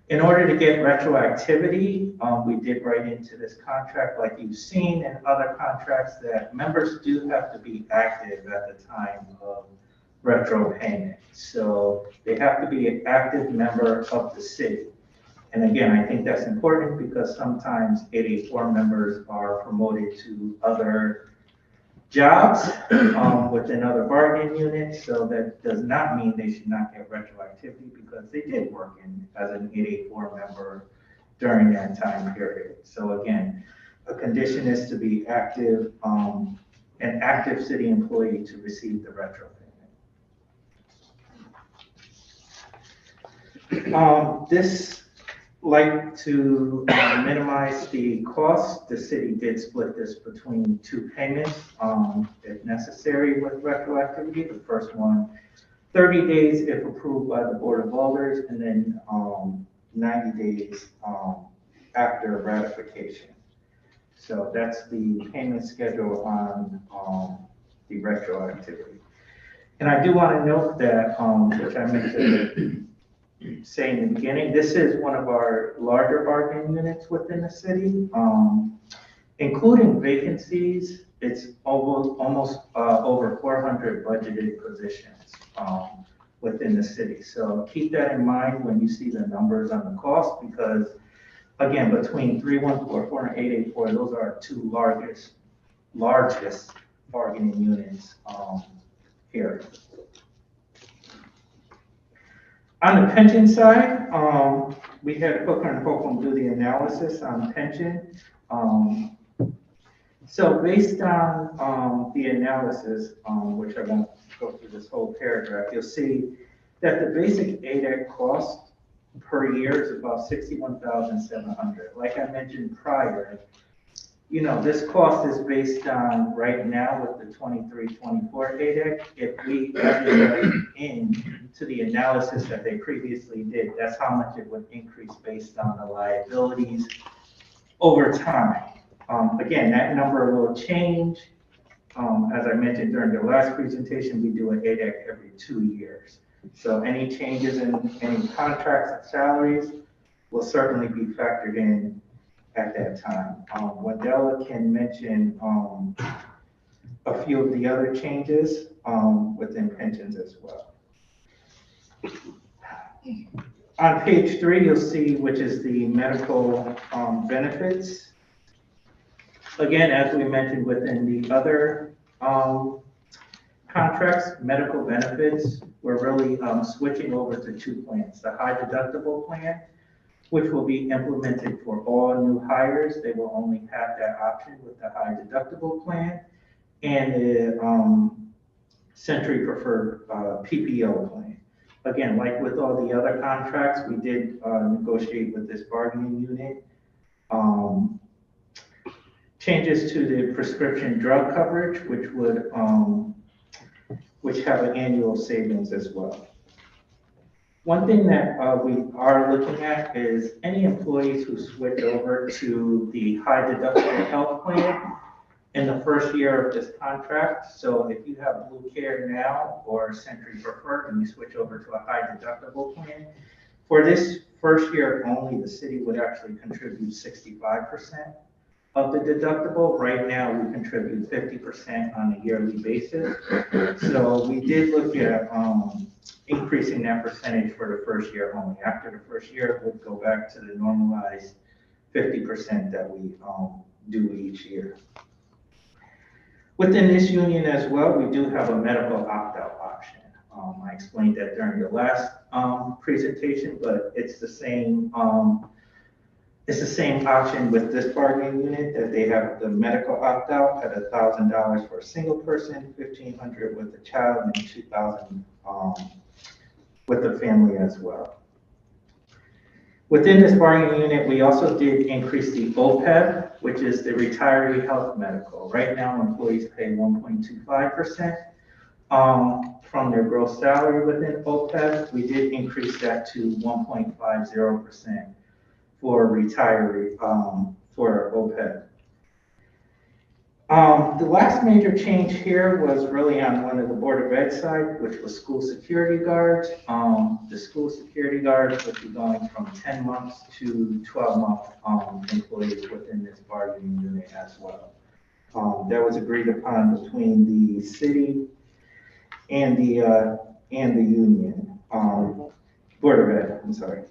In order to get retroactivity, we did write into this contract, like you've seen in other contracts, that members do have to be active at the time of retro payment. So they have to be an active member of the city. And again, I think that's important because sometimes 884 members are promoted to other jobs within other bargaining units, so that does not mean they should not get retroactivity because they did work as an 884 member during that time period. So again, a condition is to be active, an active city employee to receive the retro payment. This like to minimize the cost. The city did split this between 2 payments if necessary with retroactivity. The first one, 30 days if approved by the Board of Alders, and then 90 days after ratification. So that's the payment schedule on the retroactivity. And I do want to note that, which I meant to say in the beginning, this is one of our larger bargaining units within the city, including vacancies. It's almost over 400 budgeted positions within the city. So keep that in mind when you see the numbers on the cost, because again, between 3144 and 884, those are our 2 largest bargaining units here. On the pension side, we had Hooker and Holcomb do the analysis on pension. So based on the analysis, which I won't go through this whole paragraph, you'll see that the basic ADEC cost per year is about $61,700. Like I mentioned prior, you know, this cost is based on right now with the 23-24 ADEC. If we added that in to the analysis that they previously did, that's how much it would increase based on the liabilities over time. Again, that number will change. As I mentioned during the last presentation, we do an ADEC every 2 years. So any changes in any contracts and salaries will certainly be factored in at that time. Wendella can mention a few of the other changes within pensions as well. On page 3, you'll see which is the medical benefits. Again, as we mentioned within the other contracts, medical benefits, we're really switching over to 2 plans. The high deductible plan, which will be implemented for all new hires. They will only have that option with the high deductible plan. And the Century Preferred PPO plan. Again, like with all the other contracts, we did negotiate with this bargaining unit. Changes to the prescription drug coverage, which would, which have an annual savings as well. One thing that we are looking at is any employees who switch over to the high deductible health plan in the first year of this contract. So if you have Blue Care now or Century Preferred and you switch over to a high deductible plan, for this first year only, the city would actually contribute 65% of the deductible. Right now, we contribute 50% on a yearly basis. So we did look at increasing that percentage for the first year only. After the first year, it would go back to the normalized 50% that we do each year. Within this union as well, we do have a medical opt-out option. I explained that during the last presentation, but it's the same. It's the same option with this bargaining unit, that they have the medical opt-out at $1,000 for a single person, $1,500 with a child, and $2,000 with the family as well. Within this bargaining unit, we also did increase the OPEB, which is the retiree health medical. Right now, employees pay 1.25% from their gross salary within OPEB. We did increase that to 1.50% for retiree, for OPEB. The last major change here was really on one of the Board of Ed side, which was school security guards. The school security guards would be going from 10 months to 12-month employees within this bargaining unit as well. That was agreed upon between the city and the union, Board of Ed, I'm sorry.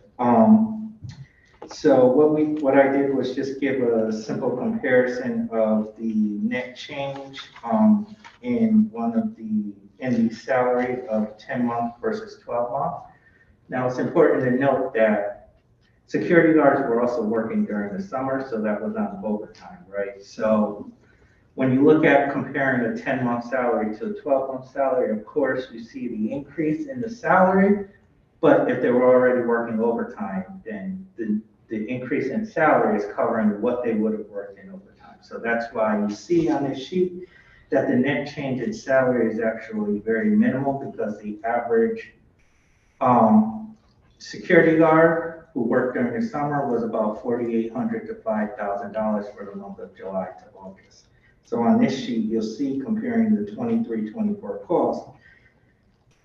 So what I did was just give a simple comparison of the net change in the salary of 10-month versus 12-month. Now it's important to note that security guards were also working during the summer, so that was on overtime, right? So when you look at comparing a 10-month salary to a 12-month salary, of course, you see the increase in the salary, but if they were already working overtime, then the increase in salary is covering what they would have worked in overtime. So that's why you see on this sheet that the net change in salary is actually very minimal, because the average security guard who worked during the summer was about $4,800 to $5,000 for the month of July to August. So on this sheet, you'll see, comparing the 23-24 cost,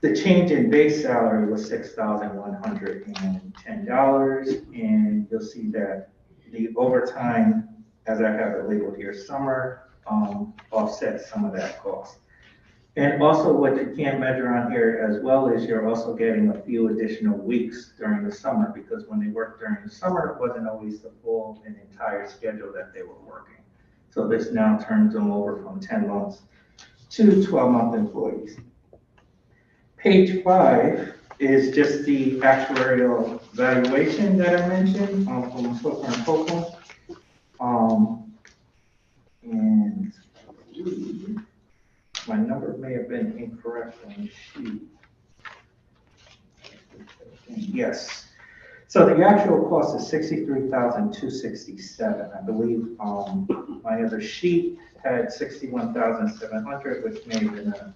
the change in base salary was $6,110, and you'll see that the overtime, as I have it labeled here, summer, offsets some of that cost. And also what you can't measure on here as well is you're also getting a few additional weeks during the summer, because when they worked during the summer, it wasn't always the full and entire schedule that they were working. So this now turns them over from 10 months to 12-month employees. Page 5 is just the actuarial valuation that I mentioned from Hooker and Copeland. And my number may have been incorrect on the sheet. Yes. So the actual cost is $63,267. I believe my other sheet had $61,700, which may have been an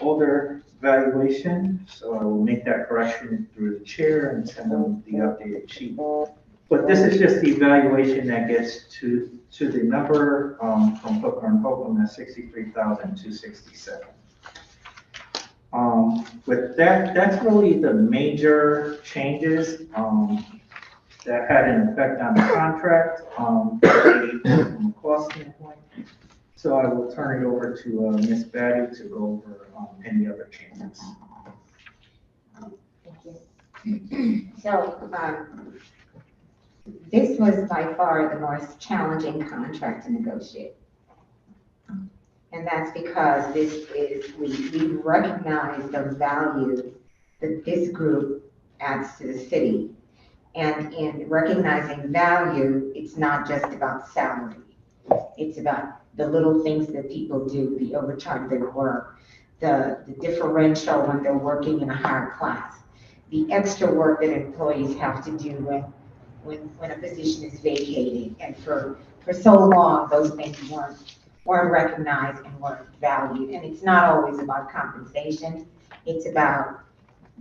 older valuation. So I will make that correction through the chair and send them the updated sheet. But this is just the evaluation that gets to the number from Hooker and Copeland at $63,267. With that, that's really the major changes that had an effect on the contract from a cost standpoint. So I will turn it over to Ms. Batty to go over any other changes. Thank you. So this was by far the most challenging contract to negotiate. And that's because we recognize the value that this group adds to the city. And in recognizing value, it's not just about salary. It's about the little things that people do, the overtime they work, the differential when they're working in a higher class. The extra work that employees have to do when a position is vacated. And for so long, those things weren't recognized and weren't valued. And it's not always about compensation. It's about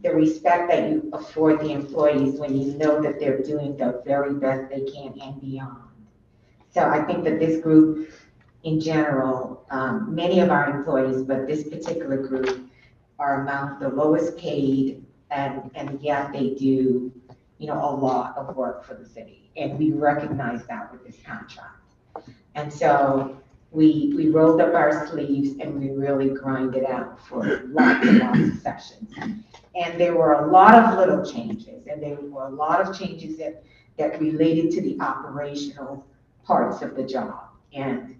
the respect that you afford the employees when you know that they're doing the very best they can and beyond. So I think that this group in general, many of our employees, but this particular group are among the lowest paid, and yet they do, a lot of work for the city. And we recognize that with this contract. And so we rolled up our sleeves and we really grinded out for lots and lots of sessions. And there were a lot of little changes, and there were a lot of changes that related to the operational parts of the job. And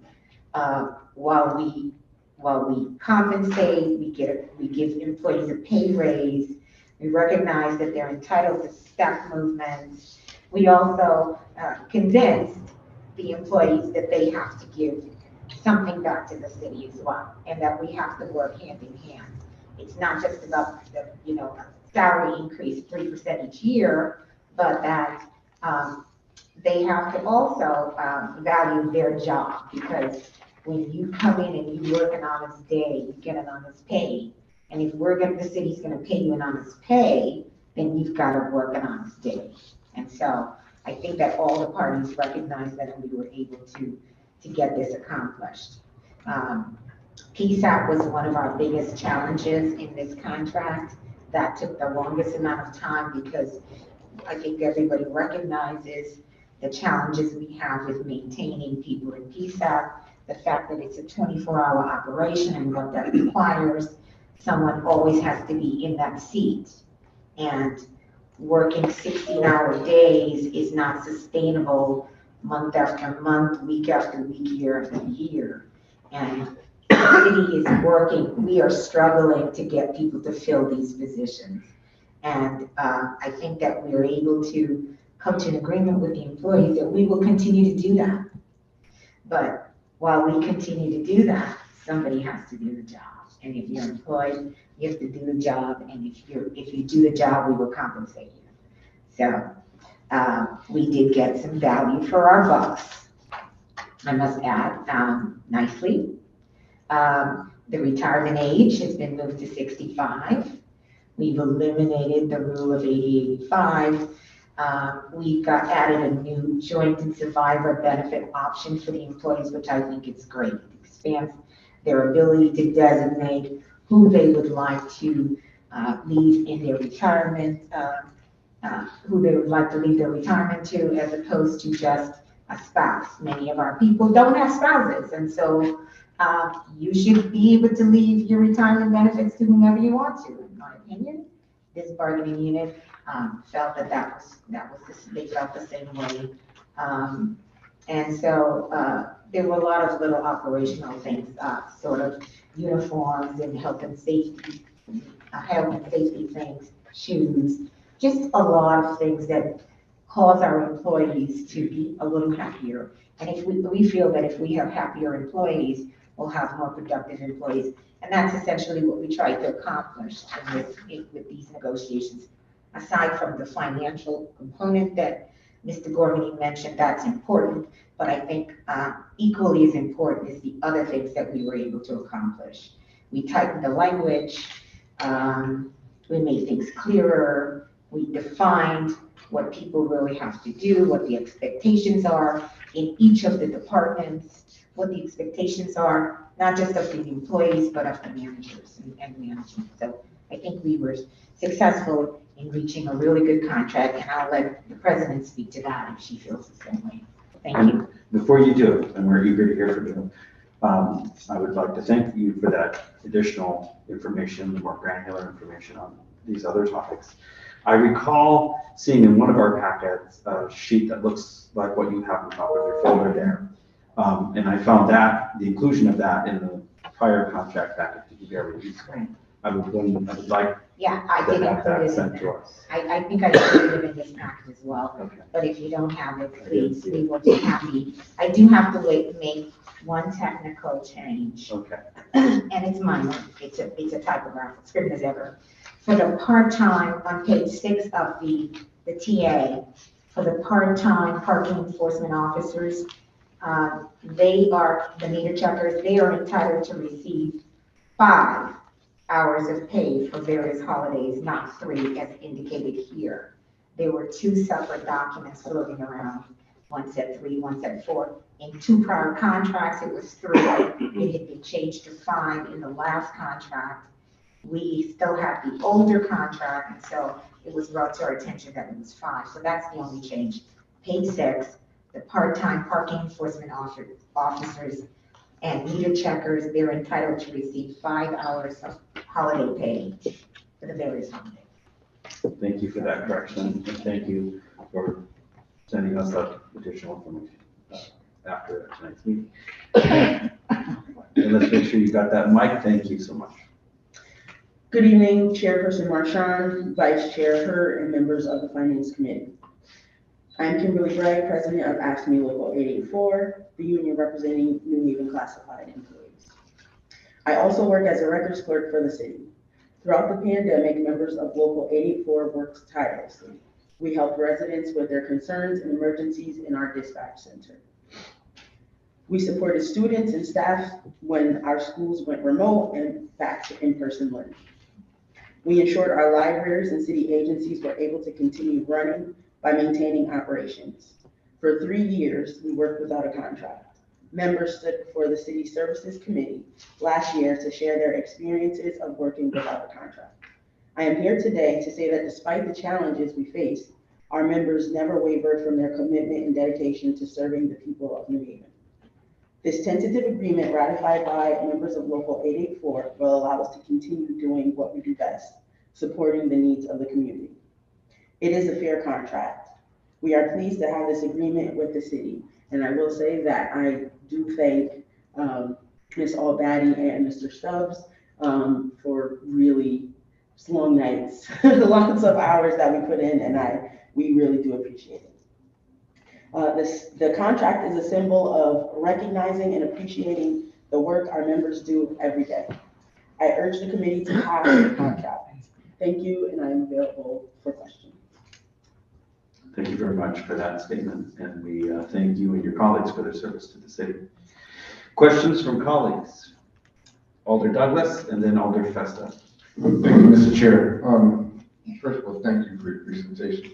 while we compensate, we give employees a pay raise, we recognize that they're entitled to step movements. We also convinced the employees that they have to give something back to the city as well, and that we have to work hand in hand. It's not just about the, salary increase 3% each year, but that they have to also value their job, because when you come in and you work an honest day, you get an honest pay. And if the city's gonna pay you an honest pay, then you've gotta work an honest day. And so I think that all the parties recognized that, and we were able to get this accomplished. PSAP was one of our biggest challenges in this contract. That took the longest amount of time because I think everybody recognizes the challenges we have with maintaining people in PSAP, the fact that it's a 24-hour operation and what that requires. Someone always has to be in that seat, and working 16-hour days is not sustainable month after month, week after week, year after year. And the city is working, we are struggling to get people to fill these positions. And I think that we are able to come to an agreement with the employees that we will continue to do that. But while we continue to do that, somebody has to do the job. And if you're employed, you have to do the job. And if you do the job, we will compensate you. So we did get some value for our bucks, I must add, nicely. The retirement age has been moved to 65. We've eliminated the rule of 80-85. We got added a new joint and survivor benefit option for the employees, which I think is great. It expands their ability to designate who they would like to leave in their retirement, who they would like to leave their retirement to, as opposed to just a spouse. Many of our people don't have spouses, and so you should be able to leave your retirement benefits to whomever you want to. In my opinion, this bargaining unit felt they felt the same way. And so there were a lot of little operational things, sort of uniforms and health and safety things, shoes, just a lot of things that cause our employees to be a little happier. And if we feel that if we have happier employees, we'll have more productive employees. And that's essentially what we tried to accomplish with these negotiations. Aside from the financial component that Mr. Gormany mentioned, that's important, but I think equally as important is the other things that we were able to accomplish. We tightened the language, we made things clearer, we defined what people really have to do, what the expectations are in each of the departments, what the expectations are, not just of the employees, but of the managers and management. So I think we were successful in reaching a really good contract, and I'll let the president speak to that if she feels the same way. Thank you. Before you do, and we're eager to hear from you, I would like to thank you for that additional information, more granular information on these other topics. I recall seeing in one of our packets a sheet that looks like what you have on top of your folder there. And I found that, the inclusion of that in the prior contract packet to be very useful. I would like Yeah, I to did have include that it sent in to us. I think I included it in this packet as well. Okay. But if you don't have it, please, we will be happy. I do have to make one technical change. Okay. And it's minor, it's a typographical, scrivener's error. For the part-time, on page 6 of the TA, for the part-time parking enforcement officers, they are, the meter checkers, they are entitled to receive 5 hours of pay for various holidays, not 3 as indicated here. There were 2 separate documents floating around. One said 3, one said 4. In 2 prior contracts, it was 3. It had been changed to 5 in the last contract. We still have the older contract, and so it was brought to our attention that it was 5. So that's the only change. Page 6, the part-time parking enforcement officers and meter checkers, they're entitled to receive 5 hours of holiday pay for the various holidays. Thank you for that correction, and thank you for sending us that additional information after tonight's meeting. And let's make sure you got that, Mike. Thank you so much. Good evening, Chairperson Marchand, Vice Chair Her, and members of the Finance Committee. I'm Kimberly Gray, President of AFSCME Local 884, the union representing New Haven classified employees. I also work as a records clerk for the city. Throughout the pandemic, members of Local 884 worked tirelessly. We helped residents with their concerns and emergencies in our dispatch center. We supported students and staff when our schools went remote and back to in-person learning. We ensured our libraries and city agencies were able to continue running by maintaining operations. For 3 years, we worked without a contract. Members stood before the City Services Committee last year to share their experiences of working without a contract. I am here today to say that despite the challenges we faced, our members never wavered from their commitment and dedication to serving the people of New Haven. This tentative agreement ratified by members of Local 884 will allow us to continue doing what we do best, supporting the needs of the community. It is a fair contract. We are pleased to have this agreement with the city, and I will say that I do thank Ms. Albati and Mr. Stubbs for really long nights, lots of hours that we put in, and we really do appreciate it. The contract is a symbol of recognizing and appreciating the work our members do every day. I urge the committee to pass the contract. Thank you, and I am available for questions. Thank you very much for that statement, and we thank you and your colleagues for their service to the city. Questions from colleagues? Alder Douglas and then Alder Festa. Thank you, Mr. Chair. First of all, thank you for your presentation.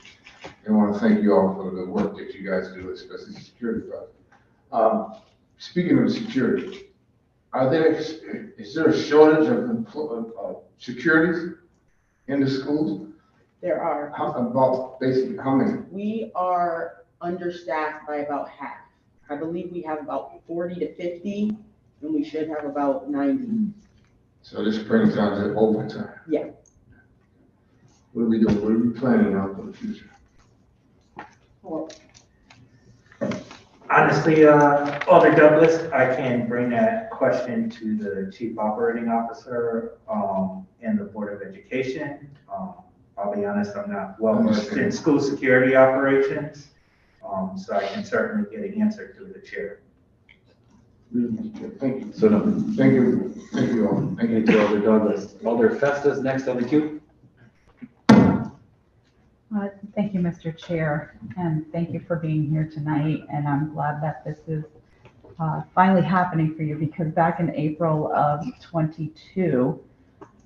I want to thank you all for the work that you guys do, especially the security part. Speaking of security, is there a shortage of securities in the schools? There are. Basically, how many? We are understaffed by about half. I believe we have about 40 to 50, and we should have about 90. So this brings down to overtime. Yeah. What are we doing? What are we planning on for the future? Well, honestly, Alder Douglas, I can bring that question to the Chief Operating Officer and the Board of Education. I'll be honest, I'm not well versed in school security operations, so I can certainly get an answer to the chair. Thank you. So no. Thank you. Thank you all. Thank you, Alder Douglas. Alder Festa is next on the queue. Thank you, Mr. Chair, and thank you for being here tonight. And I'm glad that this is finally happening for you, because back in April of 22,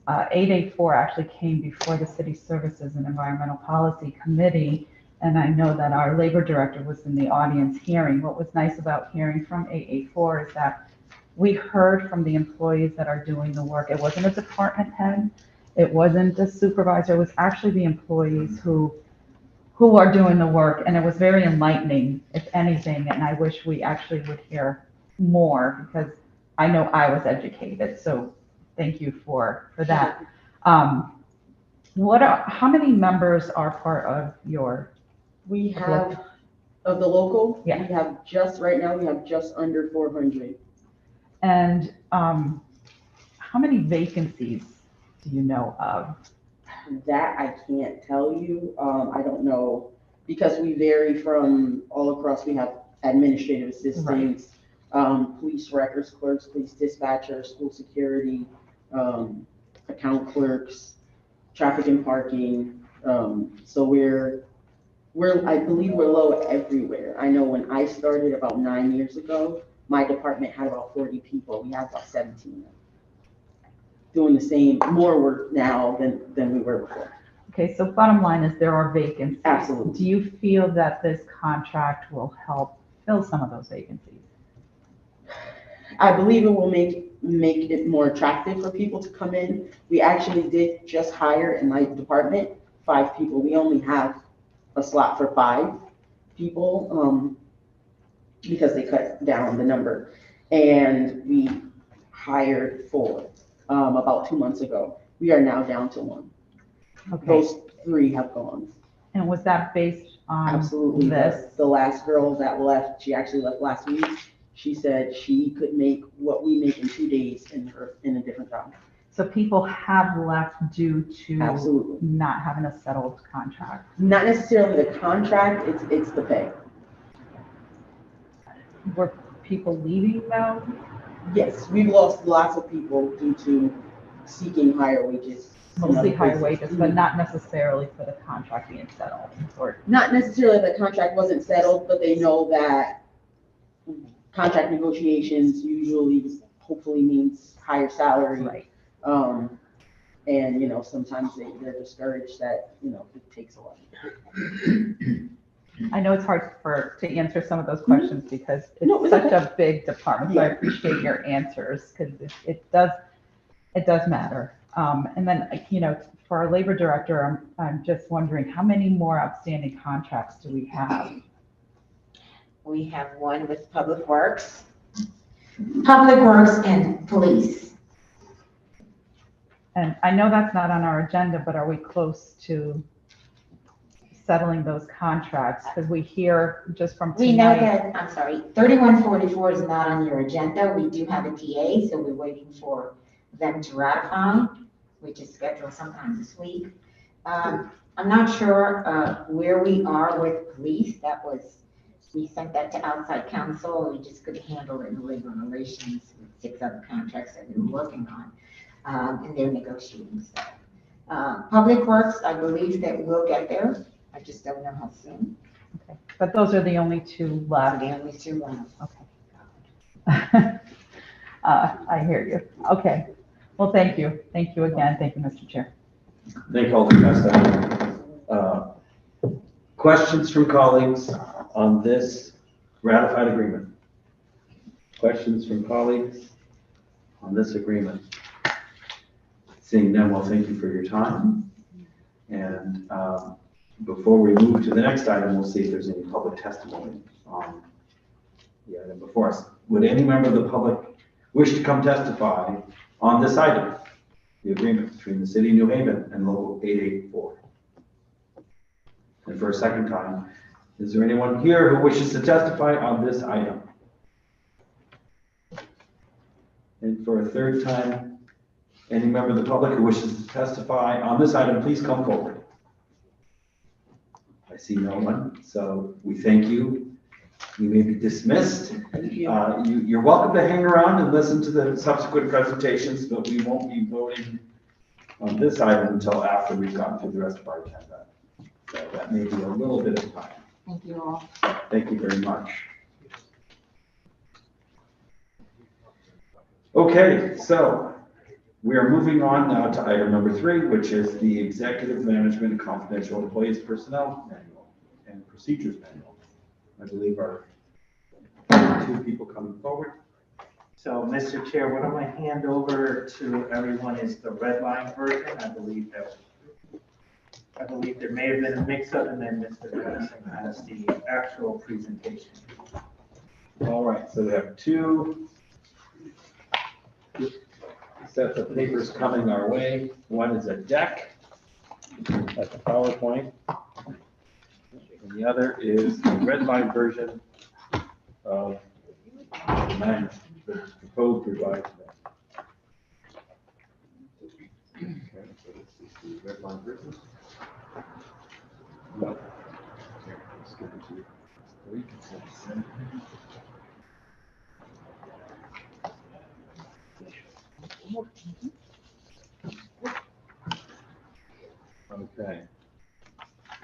884 actually came before the City Services and Environmental Policy Committee, and I know that our labor director was in the audience hearing. What was nice about hearing from 884 is that we heard from the employees that are doing the work. It wasn't a department head, it wasn't the supervisor, it was actually the employees who are doing the work, and it was very enlightening, if anything, and I wish we actually would hear more, because I know I was educated, so thank you for that. How many members are part of your? We have, of the local, yeah. We have right now, we have just under 400. And how many vacancies do you know of? That I can't tell you. I don't know, because we vary from all across. We have administrative assistants, police records clerks, police dispatchers, school security, account clerks, traffic and parking. So I believe we're low everywhere. I know when I started about 9 years ago, my department had about 40 people. We have about 17 doing the same, more work now than we were before. Okay, so bottom line is there are vacancies. Absolutely. Do you feel that this contract will help fill some of those vacancies? I believe it will make it more attractive for people to come in. We actually did just hire in my department 5 people. We only have a slot for 5 people because they cut down the number. And we hired 4 about 2 months ago. We are now down to 1. Okay. Those 3 have gone. And was that based on Absolutely. this? The last girl that left, she actually left last week. She said she could make what we make in 2 days in a different job. So people have left due to Absolutely. not having a settled contract? Not necessarily the contract, it's the pay. Were people leaving though? Yes, we've lost lots of people due to seeking higher wages. Mostly higher wages, but not necessarily for the contract being settled, or Not necessarily the contract wasn't settled, but they know that contract negotiations usually, hopefully means higher salary. right. And, sometimes they're discouraged that, it takes a while. I know it's hard to answer some of those questions because it's No, it's such okay. a big department, so I Yeah. appreciate your answers, because it does matter. And then, for our labor director, I'm just wondering, how many more outstanding contracts do we have? We have one with Public Works and Police. And I know that's not on our agenda, but are we close to settling those contracts? Because we hear just from We know tonight. that, 3144 is not on your agenda. We do have a TA, so we're waiting for them to ratify, which is scheduled sometime this week. I'm not sure where we are with police. We sent that to outside counsel. We just couldn't handle it in labor relations with 6 other contracts that we were working on, and they're negotiating. So, Public Works, I believe that we'll get there. I just don't know how soon. Okay. But those are the only 2 left. The only 2 left. Okay. I hear you. Okay. Well, thank you. Thank you again. Thank you, Mr. Chair. Thank you, Alderman Costa. Questions from colleagues on this ratified agreement? Questions from colleagues on this agreement? Seeing none, well, thank you for your time. And before we move to the next item, we'll see if there's any public testimony on the item before us. Would any member of the public wish to come testify on this item, the agreement between the City of New Haven and Local 884? And for a second time, is there anyone here who wishes to testify on this item? And for a third time, any member of the public who wishes to testify on this item, please come forward. I see no one, so we thank you. You may be dismissed. Thank you. You're welcome to hang around and listen to the subsequent presentations, but we won't be voting on this item until after we've gotten through the rest of our agenda. So that may be a little bit of time. Thank you all. Thank you very much. Okay, so we are moving on now to item number 3, which is the Executive Management and Confidential Employees Personnel Manual and Procedures Manual. I believe our 2 people coming forward. So, Mr. Chair, what I'm going to hand over to everyone is the red line version. I believe there may have been a mix-up, and then Mr. Johnson has the actual presentation. All right, so we have 2 sets of papers coming our way. One is a deck, that's a PowerPoint. And the other is the red line version of the manual, the proposed revised manual. Okay, so this is the red line version. No. Here, let's give it to you. So you can send it. Okay.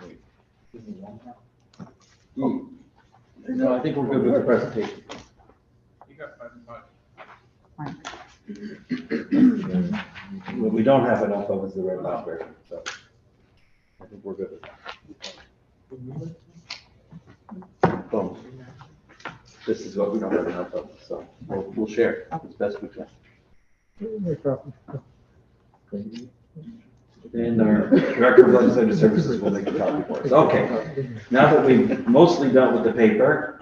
Wait. No, I think we're good with the presentation. What we don't have enough of is the red line version, so I think we're good with that. Boom. This is what we don't have enough of, so we'll share as best we can. And our Director of Legislative Services will make a copy for us. Okay, now that we've mostly dealt with the paper,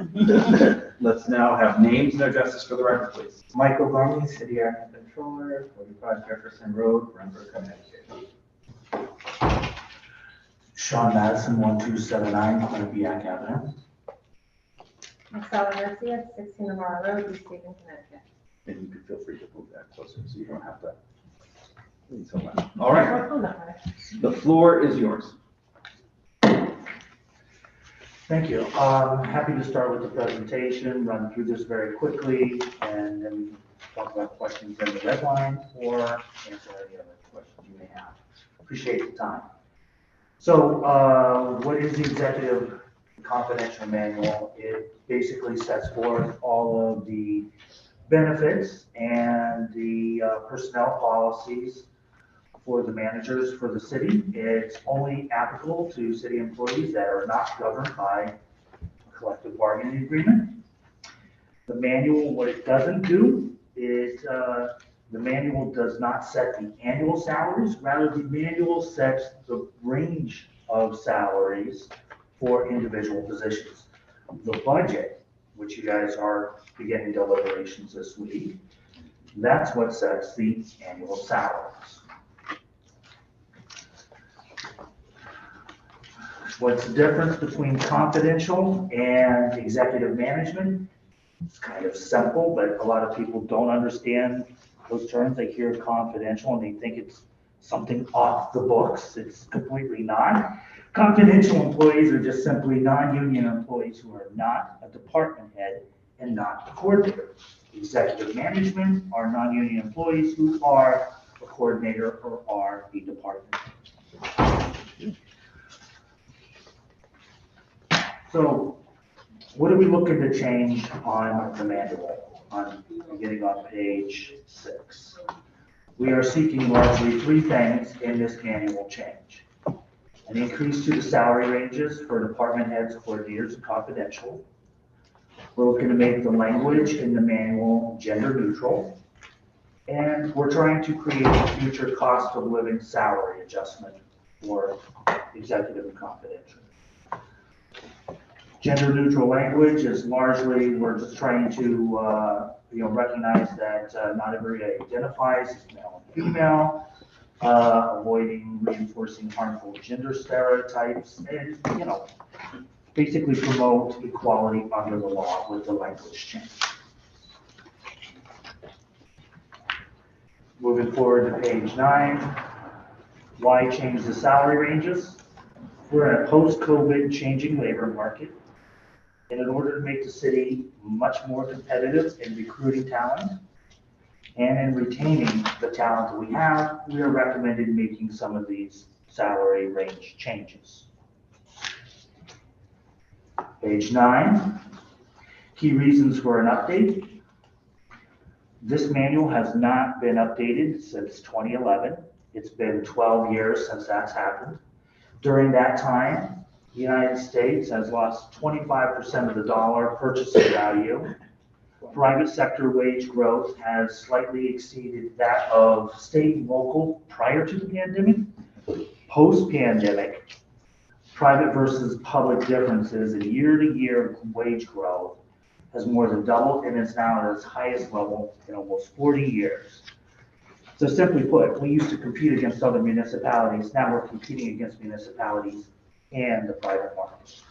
let's now have names and addresses for the record, please. Michael Gorman, City Acting Controller, 45 Jefferson Road, Brentwood, Connecticut. Sean Madison, 1279 Quinnipiac Avenue. Marcella Garcia, 16 Amara Road, East Haven, Connecticut. And you can feel free to move that closer so you don't have to. All right, the floor is yours. Thank you. Happy to start with the presentation, run through this very quickly, and then we can talk about questions in the red line or answer any other questions you may have. Appreciate the time. So what is the Executive Confidential Manual? It basically sets forth all of the benefits and the personnel policies for the managers for the city. It's only applicable to city employees that are not governed by a collective bargaining agreement. The manual, what it doesn't do, the manual does not set the annual salaries, rather the manual sets the range of salaries for individual positions. The budget, which you guys are beginning deliberations this week, that's what sets the annual salaries. What's the difference between confidential and executive management? It's kind of simple, but a lot of people don't understand those terms. They hear confidential and they think it's something off the books. It's completely not. Confidential employees are just simply non-union employees who are not a department head and not a coordinator. Executive management are non-union employees who are a coordinator or are a department head. So what are we looking to change on the manual, beginning on page 6? We are seeking largely 3 things in this manual change. An increase to the salary ranges for department heads, coordinators, and confidential. We're looking to make the language in the manual gender neutral. And we're trying to create a future cost of living salary adjustment for executive and confidential. Gender neutral language is largely, we're just trying to recognize that not everybody identifies as male and female, avoiding reinforcing harmful gender stereotypes, and basically promote equality under the law with the language change. Moving forward to page 9, why change the salary ranges? We're in a post-COVID changing labor market. And in order to make the city much more competitive in recruiting talent and in retaining the talent that we have, we are recommending making some of these salary range changes. Page 9, key reasons for an update. This manual has not been updated since 2011. It's been 12 years since that's happened. During that time, the United States has lost 25% of the dollar purchasing value. Private sector wage growth has slightly exceeded that of state and local prior to the pandemic. Post-pandemic, private versus public differences in year-to-year wage growth has more than doubled and is now at its highest level in almost 40 years. So simply put, we used to compete against other municipalities. Now we're competing against municipalities and the private market.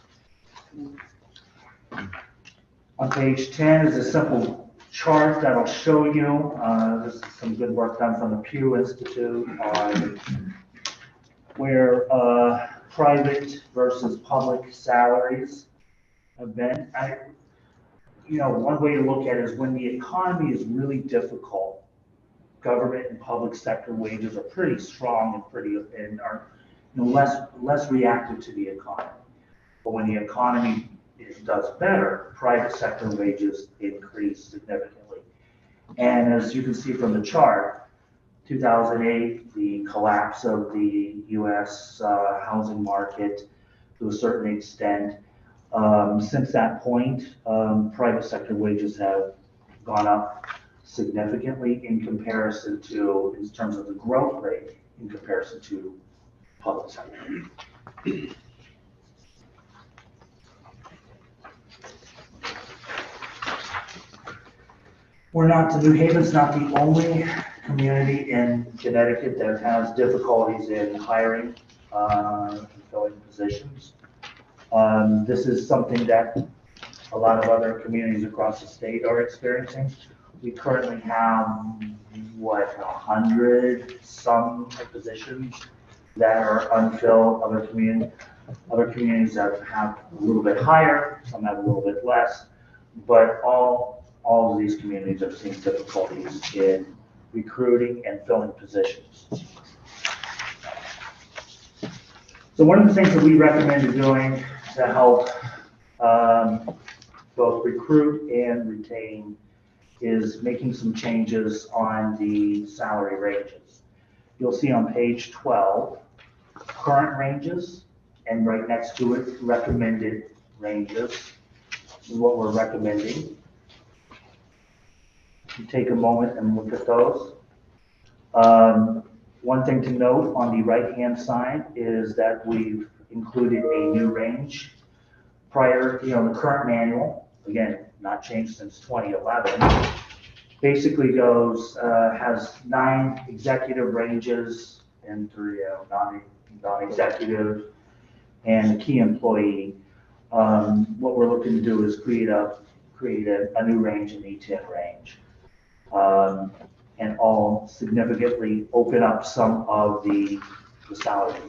On page 10 is a simple chart that'll show you, this is some good work done from the Pew Institute on where private versus public salaries have been. One way to look at it is when the economy is really difficult, government and public sector wages are pretty strong and are, less reactive to the economy. But when the economy does better, private sector wages increase significantly. And as you can see from the chart, 2008, the collapse of the US housing market to a certain extent. Since that point, private sector wages have gone up significantly in terms of the growth rate in comparison to public sector. New Haven's not the only community in Connecticut that has difficulties in hiring and filling positions. This is something that a lot of other communities across the state are experiencing. We currently have, 100 some positions that are unfilled. Other communities that have a little bit higher, some have a little bit less, but all of these communities are seeing difficulties in recruiting and filling positions. So one of the things that we recommend doing to help both recruit and retain is making some changes on the salary ranges. You'll see on page 12, current ranges, and right next to it, recommended ranges. This is what we're recommending. You take a moment and look at those. One thing to note on the right-hand side is that we've included a new range. Prior, the current manual, again, not changed since 2011, basically has 9 executive ranges and 3 non-executive and key employee. What we're looking to do is create a new range, an E10 range, and all significantly open up some of the salary.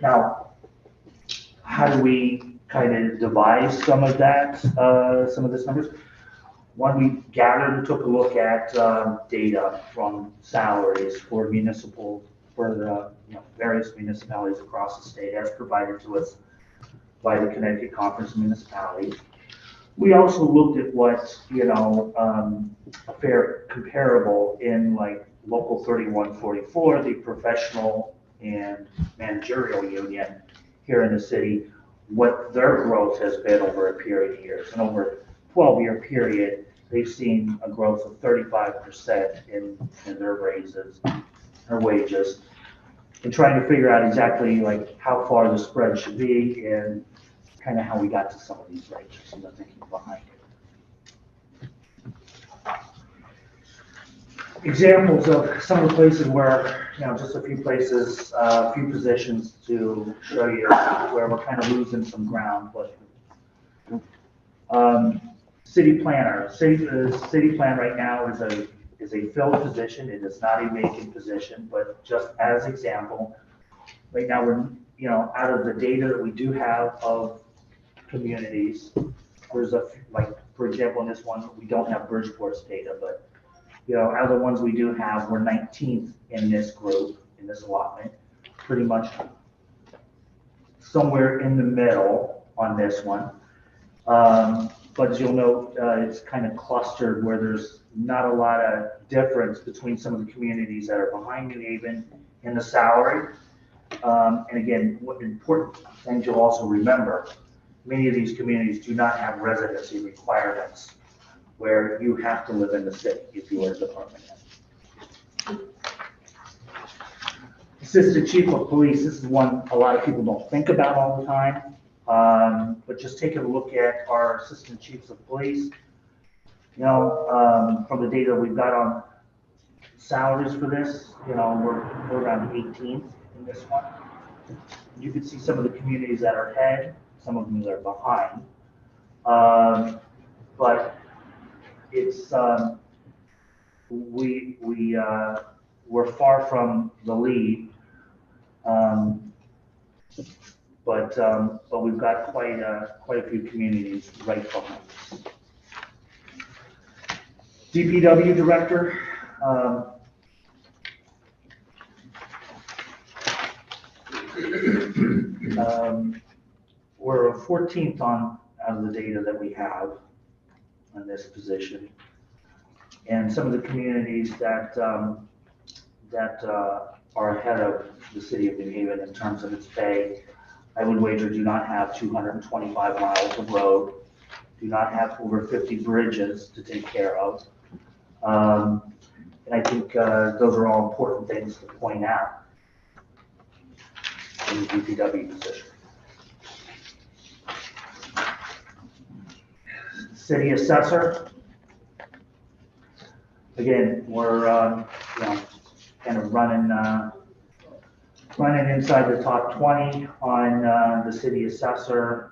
Now, how do we kind of devise some of that, some of this numbers? One, we gathered and took a look at data from salaries for the various municipalities across the state as provided to us by the Connecticut Conference of Municipalities. We also looked at what, a fair comparable in like Local 3144, the professional and managerial union here in the city, what their growth has been over a period of years. And over a 12-year period, they've seen a growth of 35% in their raises or wages, and trying to figure out exactly like how far the spread should be and kind of how we got to some of these ranges and the thinking behind it. Examples of some of the places where, just a few places, a few positions to show you where we're kind of losing some ground. But city planner, city plan right now is a filled position. It is not a vacant position, but just as example, right now we're, out of the data that we do have of communities, there's for example, in this one, we don't have Bridgeport's data, but out of the ones we do have, we're 19th in this group, in this allotment, pretty much somewhere in the middle on this one. But as you'll note, it's kind of clustered where there's not a lot of difference between some of the communities that are behind New Haven in the salary. And again, what important things you'll also remember, many of these communities do not have residency requirements where you have to live in the city if you are a department head. Assistant Chief of Police, this is one a lot of people don't think about all the time, but just taking a look at our Assistant Chiefs of Police, from the data we've got on salaries for this, we're around 18th in this one. You can see some of the communities that are ahead, some of them that are behind. But it's we're far from the lead, but we've got quite a few communities right behind us. DPW director, we're 14th out of the data that we have on this position. And some of the communities that are ahead of the city of New Haven in terms of its pay, I would wager do not have 225 miles of road, do not have over 50 bridges to take care of. And I think those are all important things to point out in the DPW position. City assessor. Again, we're kind of running inside the top 20 on the city assessor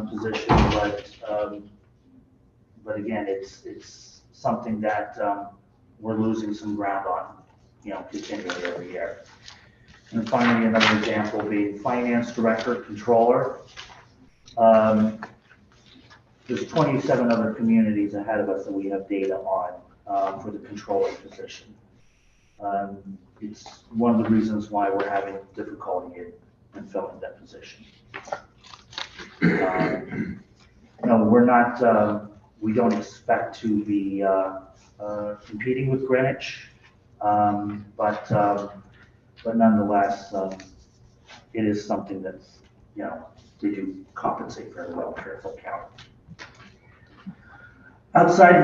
position, but again, it's something that we're losing some ground on, continually every year. And finally, another example being finance director, controller. There's 27 other communities ahead of us that we have data on for the controller position. It's one of the reasons why we're having difficulty in filling that position. We're not, we don't expect to be competing with Greenwich, but nonetheless, it is something that's, they do compensate very well for Fairfield County. Outside of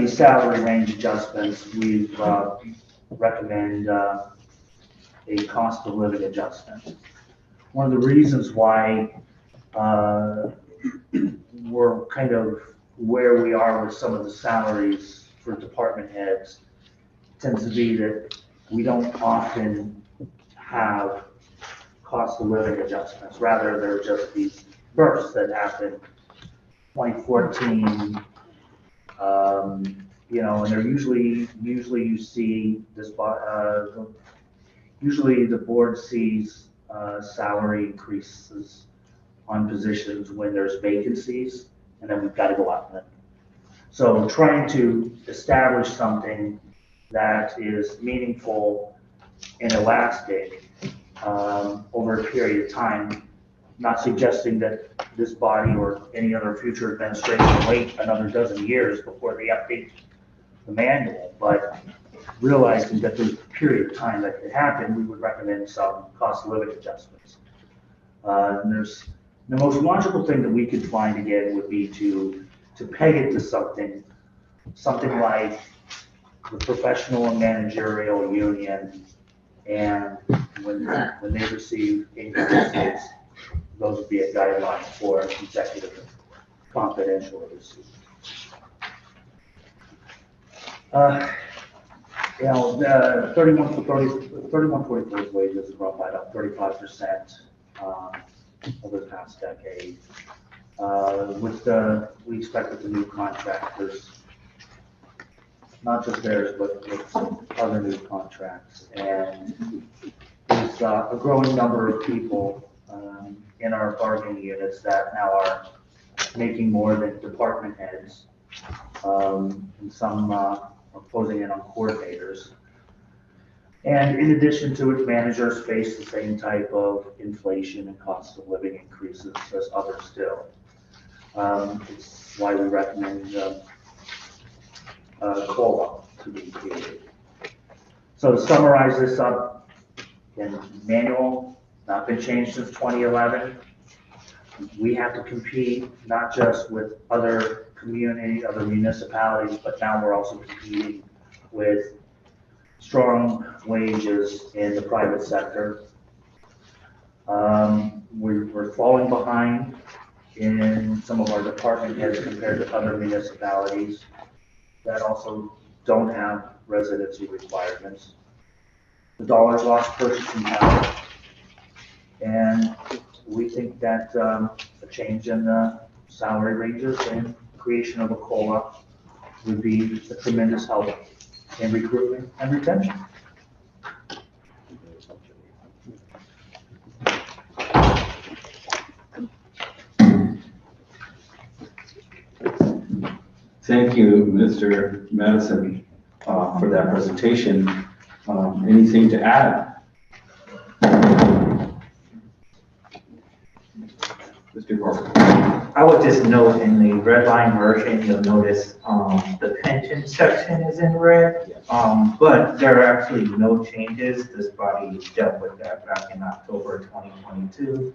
the salary range adjustments, we've recommend a cost of living adjustment. One of the reasons why we're kind of where we are with some of the salaries for department heads tends to be that we don't often have cost of living adjustments. Rather, they're just these bursts that happen 2014, and they're usually you see this, usually the board sees salary increases on positions when there's vacancies, and then we've got to go up them. So trying to establish something that is meaningful and elastic over a period of time, not suggesting that this body or any other future administration wait another dozen years before they update the manual, but realizing that there's a period of time that could happen, we would recommend some cost of living adjustments. And there's the most logical thing that we could find again would be to peg it to something like the professional and managerial union, and when they receive increases, those would be a guideline for executive confidential receipts. 3144's wages have grown by about 35% over the past decade. We expect with the new contractors, not just theirs, but with some other new contracts, and there's a growing number of people in our bargaining units that now are making more than department heads, and some are closing in on coordinators. And in addition to it, managers face the same type of inflation and cost of living increases as others do. It's why we recommend COLA to be created. So to summarize this up, again, manual, not been changed since 2011. We have to compete not just with other municipalities, but now we're also competing with strong wages in the private sector. We're falling behind in some of our department heads compared to other municipalities that also don't have residency requirements. The dollar's lost purchasing power, and we think that a change in the salary ranges and creation of a COLA would be a tremendous help in recruitment and retention. Thank you, Mr. Madison, for that presentation. Anything to add? Mr. Gorman. I would just note in the red line version, you'll notice the pension section is in red. But there are actually no changes. This body dealt with that back in October 2022.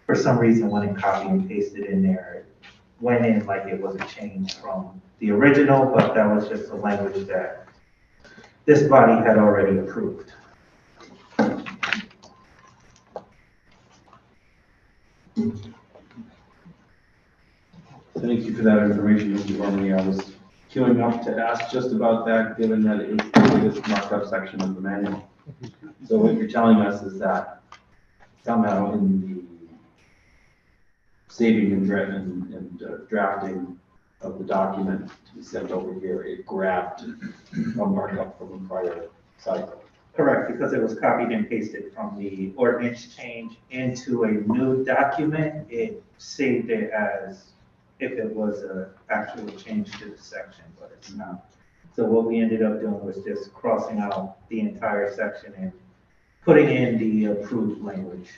For some reason, when it copied and pasted in there, it went in like it was a change from the original, but that was just the language that this body had already approved. Thank you for that information, Mr. Gorman. I was queuing up to ask just about that, given that it's the biggest marked up section of the manual. So what you're telling us is that somehow in the saving and drafting of the document to be sent over here, it grabbed a markup from a prior cycle. Correct, because it was copied and pasted from the ordinance change into a new document. It saved it as if it was an actual change to the section, but it's not. So what we ended up doing was just crossing out the entire section and putting in the approved language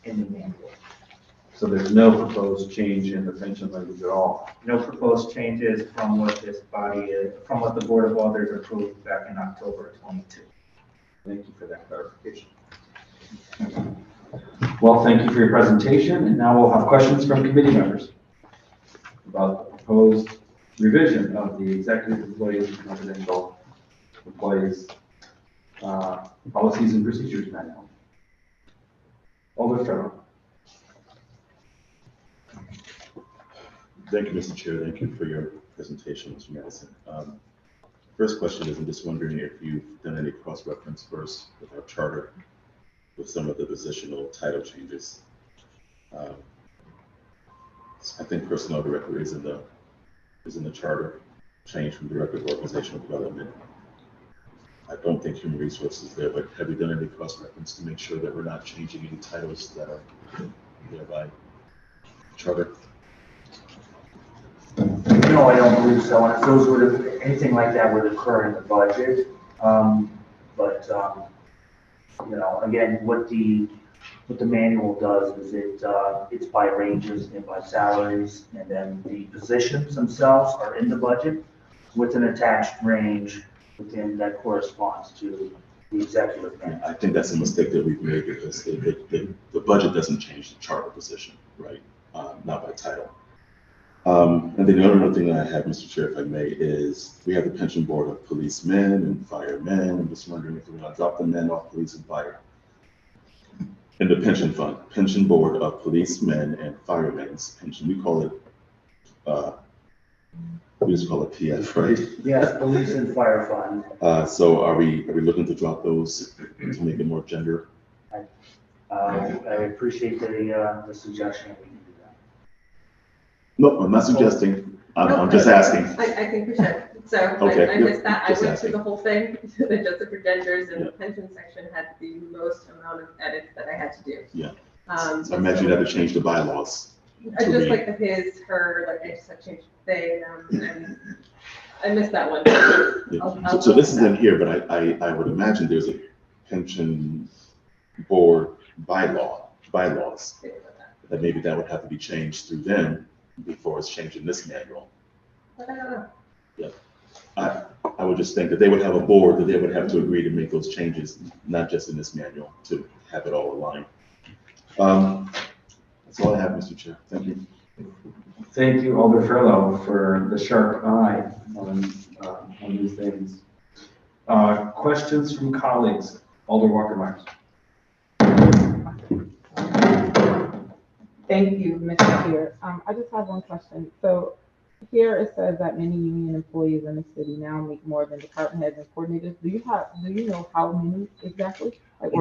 in the manual. So there's no proposed change in the pension language at all? No proposed changes from what this body, from what the Board of Alders approved back in October of 22. Thank you for that clarification. Well, thank you for your presentation, and now we'll have questions from committee members about the proposed revision of the executive employees and confidential employees policies and procedures manual. Alder Farrell. Thank you, Mr. Chair. Thank you for your presentation, Mr. Madison. First question is, I'm just wondering if you've done any cross-reference first with our charter with some of the positional title changes. I think personnel director is in the charter, change from director of organizational development. I don't think human resources is there, but have you done any cross-reference to make sure that we're not changing any titles that are there by charter? No, I don't believe so. And if those would have, anything like that would occur in the budget. You know, again, what the manual does is it's by ranges and by salaries, and then the positions themselves are in the budget with an attached range within that corresponds to the executive branch. I think that's a mistake that we've made because the budget doesn't change the charter position, right? Not by title. And then the other thing that I have, Mr. Chair, if I may, is we have the pension board of policemen and firemen. I'm just wondering if we're going to drop the men off police and fire. In the pension fund, pension board of policemen and firemen's pension, we call it, we just call it PF, right? Yes, police and fire fund. So are we looking to drop those to make it more gender? I appreciate the suggestion. No, I'm not suggesting. I'm just asking. I think we should. So Okay, I missed that. I just went asking. through the whole thing, the Joseph for genders, and the pension section had the most amount of edits that I had to do. Yeah. So I imagine you had to change the bylaws. I just like the his, her, like I just had to change they, and I missed that one. Yeah. So this is in here, but I would imagine there's a pension board bylaws that maybe that would have to be changed through them before it's changed in this manual. I don't know. Yeah. I would just think that they would have a board that they would have to agree to make those changes, not just in this manual, to have it all aligned. That's all I have, Mr. Chair. Thank you. Thank you, Alder Farrell, for the sharp eye on these things. Questions from colleagues? Alder Walker-Myers. Thank you, Mr. Chair. I just have one question. So here it says that many union employees in the city now make more than department heads and coordinators. Do you know how many exactly? Like, I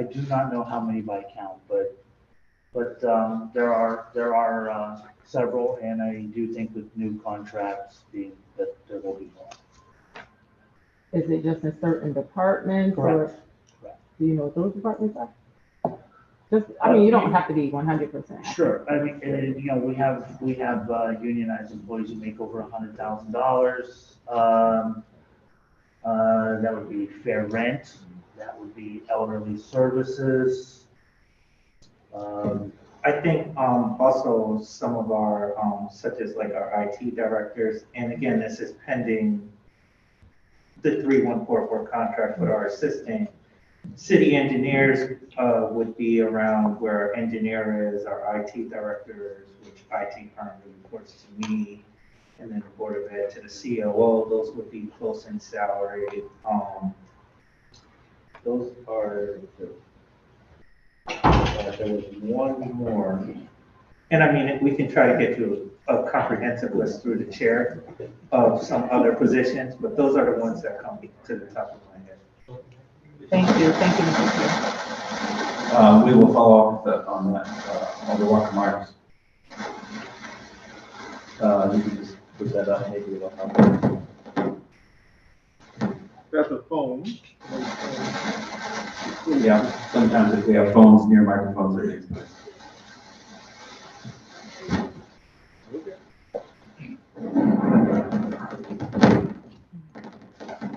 do not know how many by count, but there are several, and I do think with new contracts that there will be more. Is it just in certain departments? Correct. Or do you know what those departments are? Just, I mean, you don't have to be 100%. Sure, I mean, you know, we have unionized employees who make over $100,000. That would be fair rent, that would be elderly services. I think also some of our, such as like our IT directors, and again, this is pending the 3144 contract with our assistant. City engineers would be around where our engineer is, our IT directors, which IT currently reports to me, and then the Board of Ed to the COO, those would be close in salary. Those are, there was one more. And I mean, we can try to get to a comprehensive list through the chair of some other positions, but those are the ones that come to the top of my head. Thank you, Mr. Chair. We will follow up on that, Alder Walker Myers. You can just put that up, maybe it'll help. Got the phone. Yeah, sometimes if we have phones near microphones, it makes sense.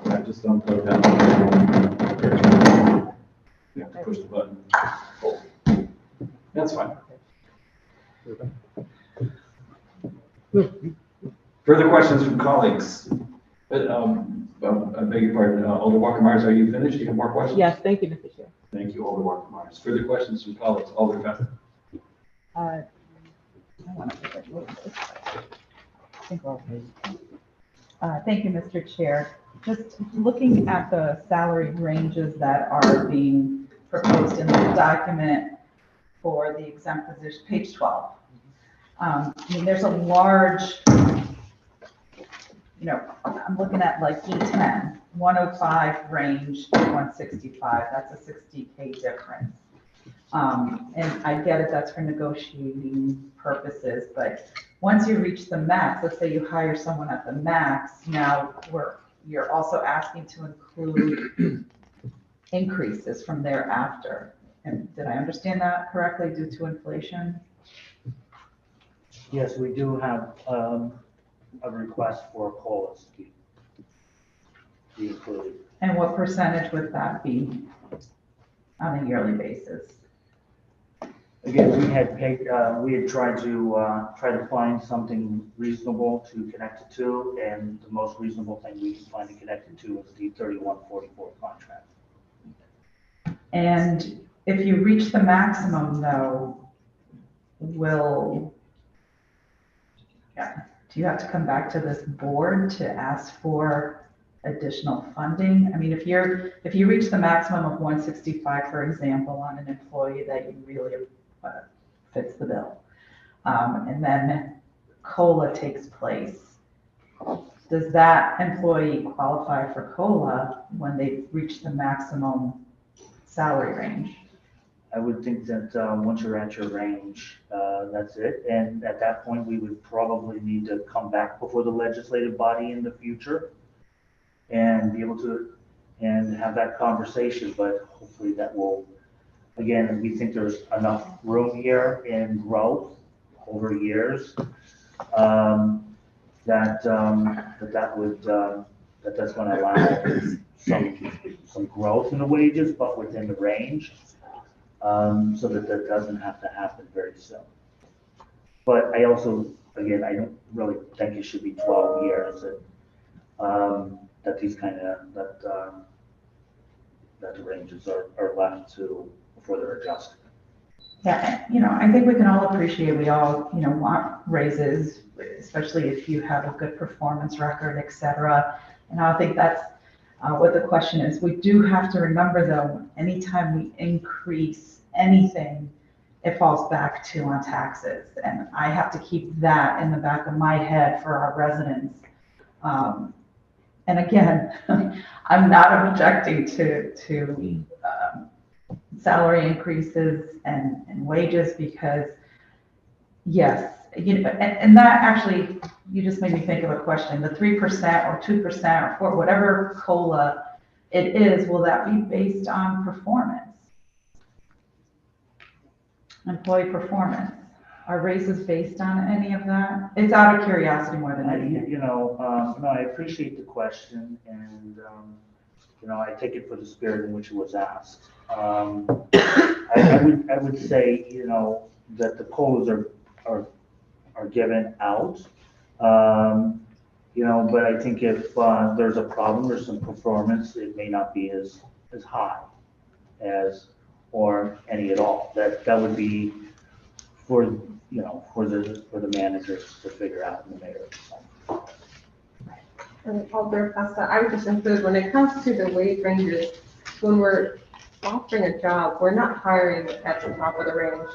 I just don't put it down. You have to push the button. That's fine. Further questions from colleagues? I beg your pardon, Alder Walker Myers, are you finished? Do you have more questions? Yes, thank you, Mr. Chair. Thank you, Alder Walker Myers. Further questions from colleagues? Alder Beth. I want to put it a little bit. I think we're okay. Thank you, Mr. Chair. Just looking at the salary ranges that are being proposed in the document for the exempt position, page 12. I mean, there's a large, you know, I'm looking at like E10, 105 range to 165. That's a 60K difference. And I get it, that's for negotiating purposes, but once you reach the max, let's say you hire someone at the max, now you're also asking to include increases from thereafter. And did I understand that correctly due to inflation? Yes, we do have a request for COLAs to be included. And what percentage would that be on a yearly basis? Again, we had tried to find something reasonable to connect it to, and the most reasonable thing we can find to connect it to is the 3144 contract. And if you reach the maximum though, do you have to come back to this board to ask for additional funding? I mean, if you reach the maximum of 165, for example, on an employee that you really fits the bill, and then COLA takes place, does that employee qualify for COLA when they reach the maximum salary range? I would think that once you're at your range, that's it. And at that point, we would probably need to come back before the legislative body in the future and be able to and have that conversation. But hopefully that will, again, we think there's enough room here in growth over years that's going to allow some growth in the wages, but within the range. So that doesn't have to happen very soon. But I also, again, I don't really think it should be 12 years that these kind of, that the ranges are left to before they're adjusted. Yeah, you know, I think we can all appreciate, we all, you know, want raises, especially if you have a good performance record, et cetera. And I think that's what the question is. We do have to remember though, anytime we increase anything, it falls back to on taxes. And I have to keep that in the back of my head for our residents. And again, I'm not objecting to salary increases and wages because yes, you know, and that actually, you just made me think of a question. The 3% or 2% or 4%, whatever COLA it is, will that be based on performance? employee performance. Are raises based on any of that? It's out of curiosity more than anything. No, I appreciate the question, and, I take it for the spirit in which it was asked. I would say, that the COLAs are given out. But I think if, there's a problem or some performance, it may not be as high as, or any at all. That would be for the managers to figure out, and the mayor. And Alder Costa, I would just include, when it comes to the wage ranges, when we're offering a job, we're not hiring at the top of the range.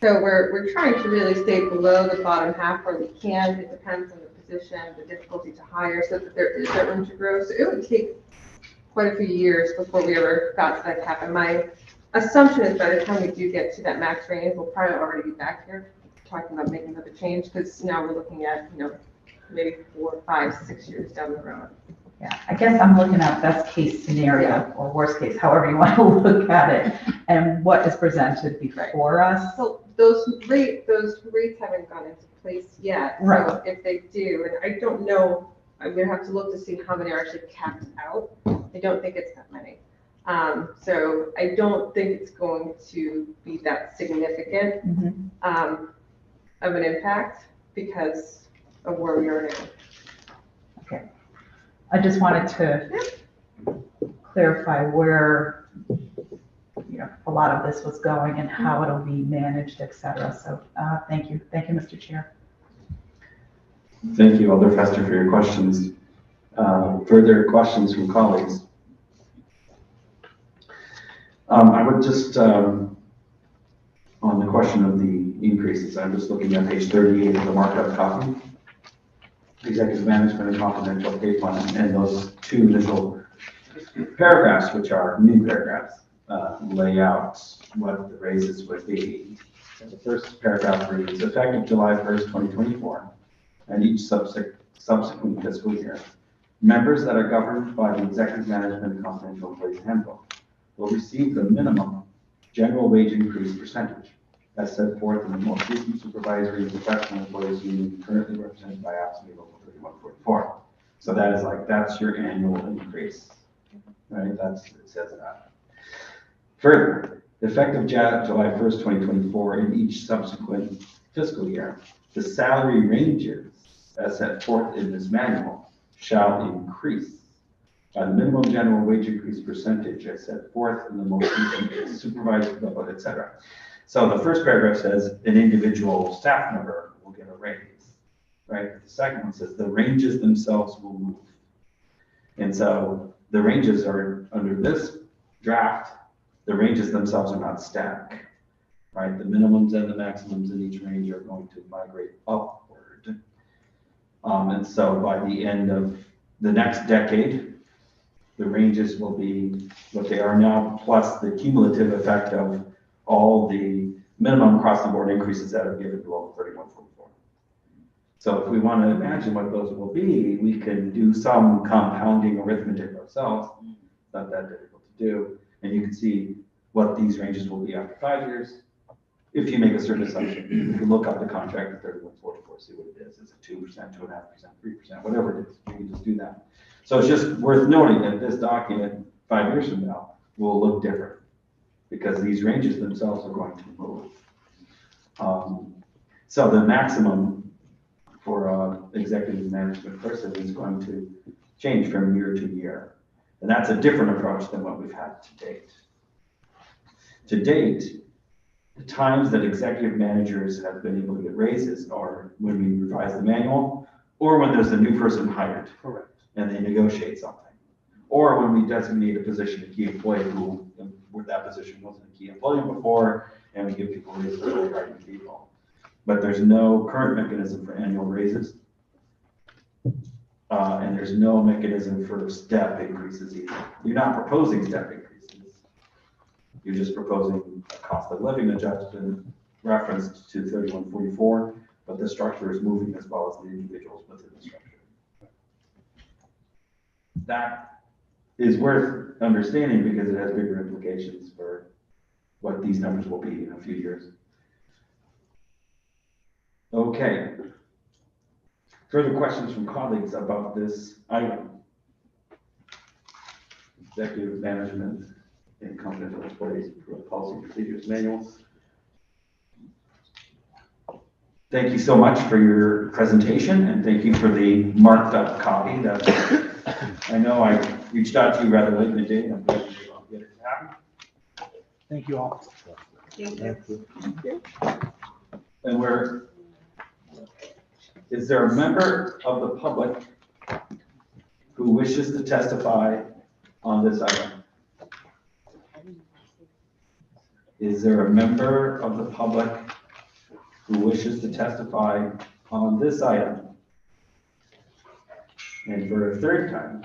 So we're trying to really stay below the bottom half where we can. It depends on the position, the difficulty to hire, so that there is that room to grow. So it would take quite a few years before we ever got to that cap. And my assumption is by the time we do get to that max range, we'll probably already be back here talking about making another change, because now we're looking at, maybe 4, 5, 6 years down the road. Yeah, I guess I'm looking at best case scenario or worst case, however you want to look at it, and what is presented before us. So those rates haven't gone into place yet. Right. So if they do, and I don't know, I'm gonna have to look to see how many are actually capped out. I don't think it's that many. So I don't think it's going to be that significant of an impact because of where we are now. Okay. I just wanted to clarify where, a lot of this was going and how it'll be managed, et cetera. So thank you. Thank you, Mr. Chair. Thank you, Alder Fester, for your questions. Further questions from colleagues? I would just, on the question of the increases, I'm just looking at page 38 of the marked up copy. Executive management and confidential page 1, and those two initial paragraphs, which are new paragraphs, lay out what the raises would be. And the first paragraph reads, effective July 1st, 2024, and each subsequent fiscal year, members that are governed by the Executive Management and Confidential Employees Handbook will receive the minimum general wage increase percentage as set forth in the most recent supervisory and professional employees union currently represented by AFSCME Local 3144. So that is that's your annual increase, right? It says that. Further, effective July 1st, 2024, in each subsequent fiscal year, the salary ranges as set forth in this manual shall increase by the minimum general wage increase percentage as set forth in the most recent supervisory, et cetera. So the first paragraph says an individual staff member will get a raise, right? The second one says the ranges themselves will move. And so the ranges are, under this draft, the ranges themselves are not static, right? The minimums and the maximums in each range are going to migrate upward. And so by the end of the next decade, the ranges will be what they are now, plus the cumulative effect of all the minimum across the board increases that are given below 3144. So if we want to imagine what those will be, we can do some compounding arithmetic ourselves. It's not that difficult to do. And you can see what these ranges will be after 5 years. If you make a certain assumption, you can look up the contract at 3144, see what it is. Is it 2%, 2.5%, 3%, whatever it is. You can just do that. So it's just worth noting that this document 5 years from now will look different because these ranges themselves are going to move. So the maximum for an executive management person is going to change from year to year. And that's a different approach than what we've had to date. To date, the times that executive managers have been able to get raises are when we revise the manual or when there's a new person hired. Correct. And they negotiate something. Or when we designate a position, a key employee who, where that position wasn't a key employee before, and we give people raises for hiring people. But there's no current mechanism for annual raises. And there's no mechanism for step increases either. You're not proposing step increases. You're just proposing a cost of living adjustment referenced to 3144, but the structure is moving as well as the individuals within the structure. That is worth understanding because it has bigger implications for what these numbers will be in a few years. Okay. Further questions from colleagues about this item? Executive management and confidential employees policy procedures manual. Thank you so much for your presentation, and thank you for the marked up copy. That I know I reached out to you rather late in the day, and I'm glad you were able to get it to happen. Thank you all. Thank you. And is there a member of the public who wishes to testify on this item? Is there a member of the public who wishes to testify on this item? And for a third time,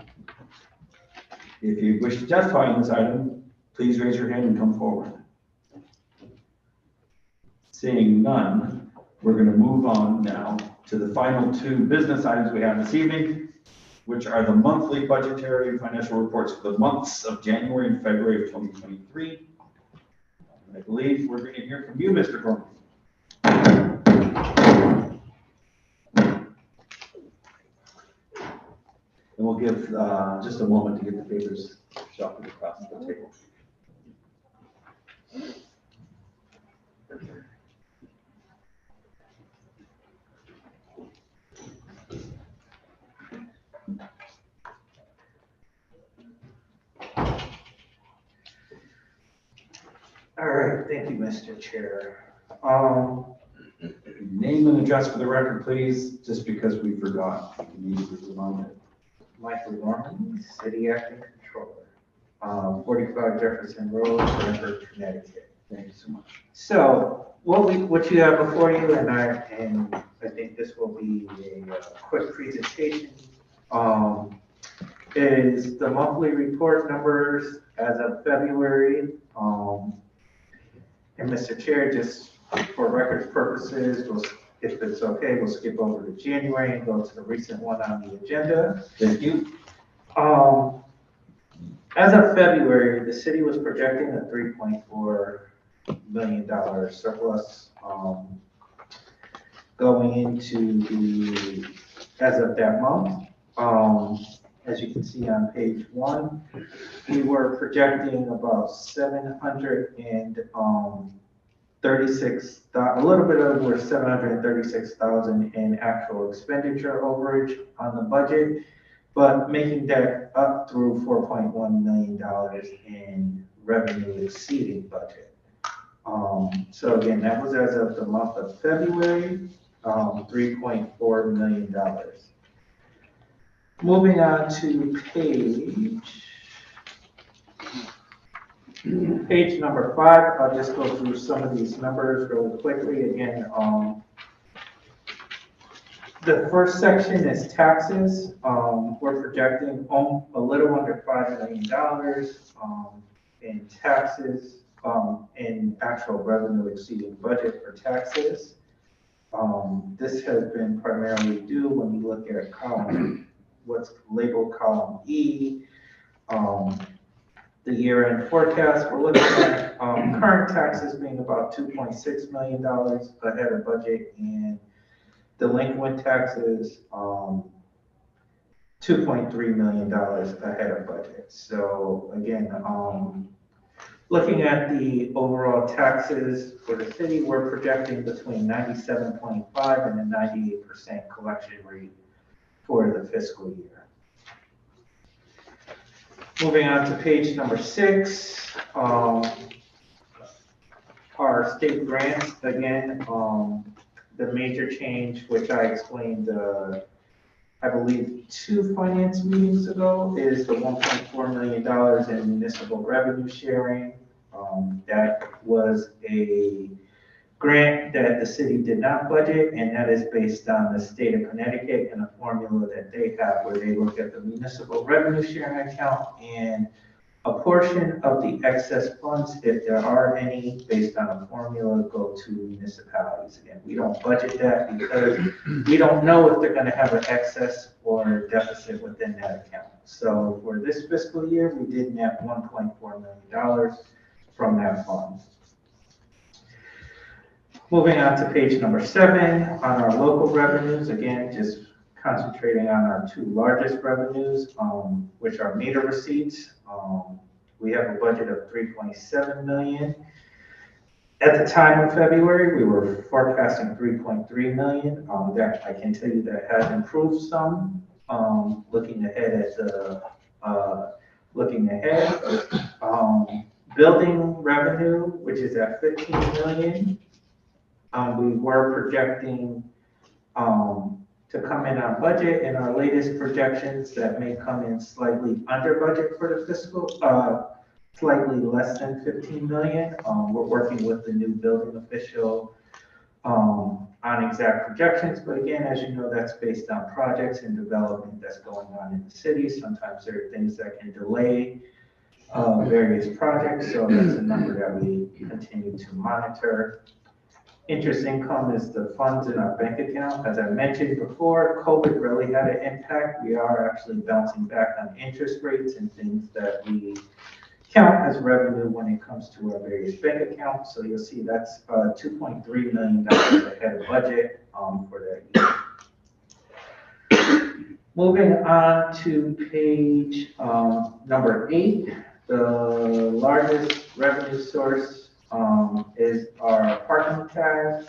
if you wish to testify on this item, please raise your hand and come forward. Seeing none, we're going to move on now to the final two business items we have this evening, which are the monthly budgetary and financial reports for the months of January and February of 2023. I believe we're going to hear from you, Mr. Gorman. And we'll give just a moment to get the papers shuffled across the table. All right, thank you, Mr. Chair. Name and address for the record, please, just because we forgot. We need to remind it. Michael Norman, City Acting Controller, 45 Jefferson Road, Branford, Connecticut. Thank you so much. So what you have before you, and I think this will be a quick presentation, is the monthly report numbers as of February. And Mr. Chair, just for record purposes, if it's okay, we'll skip over to January and go to the recent one on the agenda. Thank you. As of February, the city was projecting a $3.4 million surplus going into as of that month. As you can see on page 1, we were projecting about a little bit over 736,000 in actual expenditure overage on the budget, but making that up through $4.1 million in revenue exceeding budget. So again, that was as of the month of February, $3.4 million. Moving on to page number 5, I'll just go through some of these numbers really quickly. Again, the first section is taxes. We're projecting a little under $5 million in taxes, in actual revenue exceeding budget for taxes. This has been primarily due when you look at what's labeled column E, the year-end forecast. We're looking at current taxes being about $2.6 million ahead of budget, and delinquent taxes $2.3 million ahead of budget. So again, looking at the overall taxes for the city, we're projecting between 97.5 and a 98% collection rate for the fiscal year. Moving on to page number 6, our state grants. Again, the major change, which I explained, I believe 2 finance meetings ago, is the $1.4 million in municipal revenue sharing. That was a grant that the city did not budget, and that is based on the state of Connecticut and a formula that they have where they look at the municipal revenue sharing account, and a portion of the excess funds, if there are any, based on a formula, go to municipalities. Again, we don't budget that because we don't know if they're going to have an excess or deficit within that account. So for this fiscal year, we did net $1.4 million from that fund. Moving on to page number 7, on our local revenues, again, just concentrating on our 2 largest revenues, which are meter receipts. We have a budget of 3.7 million. At the time of February, we were forecasting 3.3 million. That I can tell you that has improved some. Looking ahead building revenue, which is at 15 million. We were projecting to come in on budget. In our latest projections, that may come in slightly under budget for the fiscal, slightly less than 15 million. We're working with the new building official on exact projections, but again, as you know, that's based on projects and development that's going on in the city. Sometimes there are things that can delay various projects, so that's a number that we continue to monitor. Interest income is the funds in our bank account. As I mentioned before, COVID really had an impact. We are actually bouncing back on interest rates and things that we count as revenue when it comes to our various bank accounts. So you'll see that's $2.3 million ahead of budget for that year. Moving on to page number 8, the largest revenue source is our parking tags.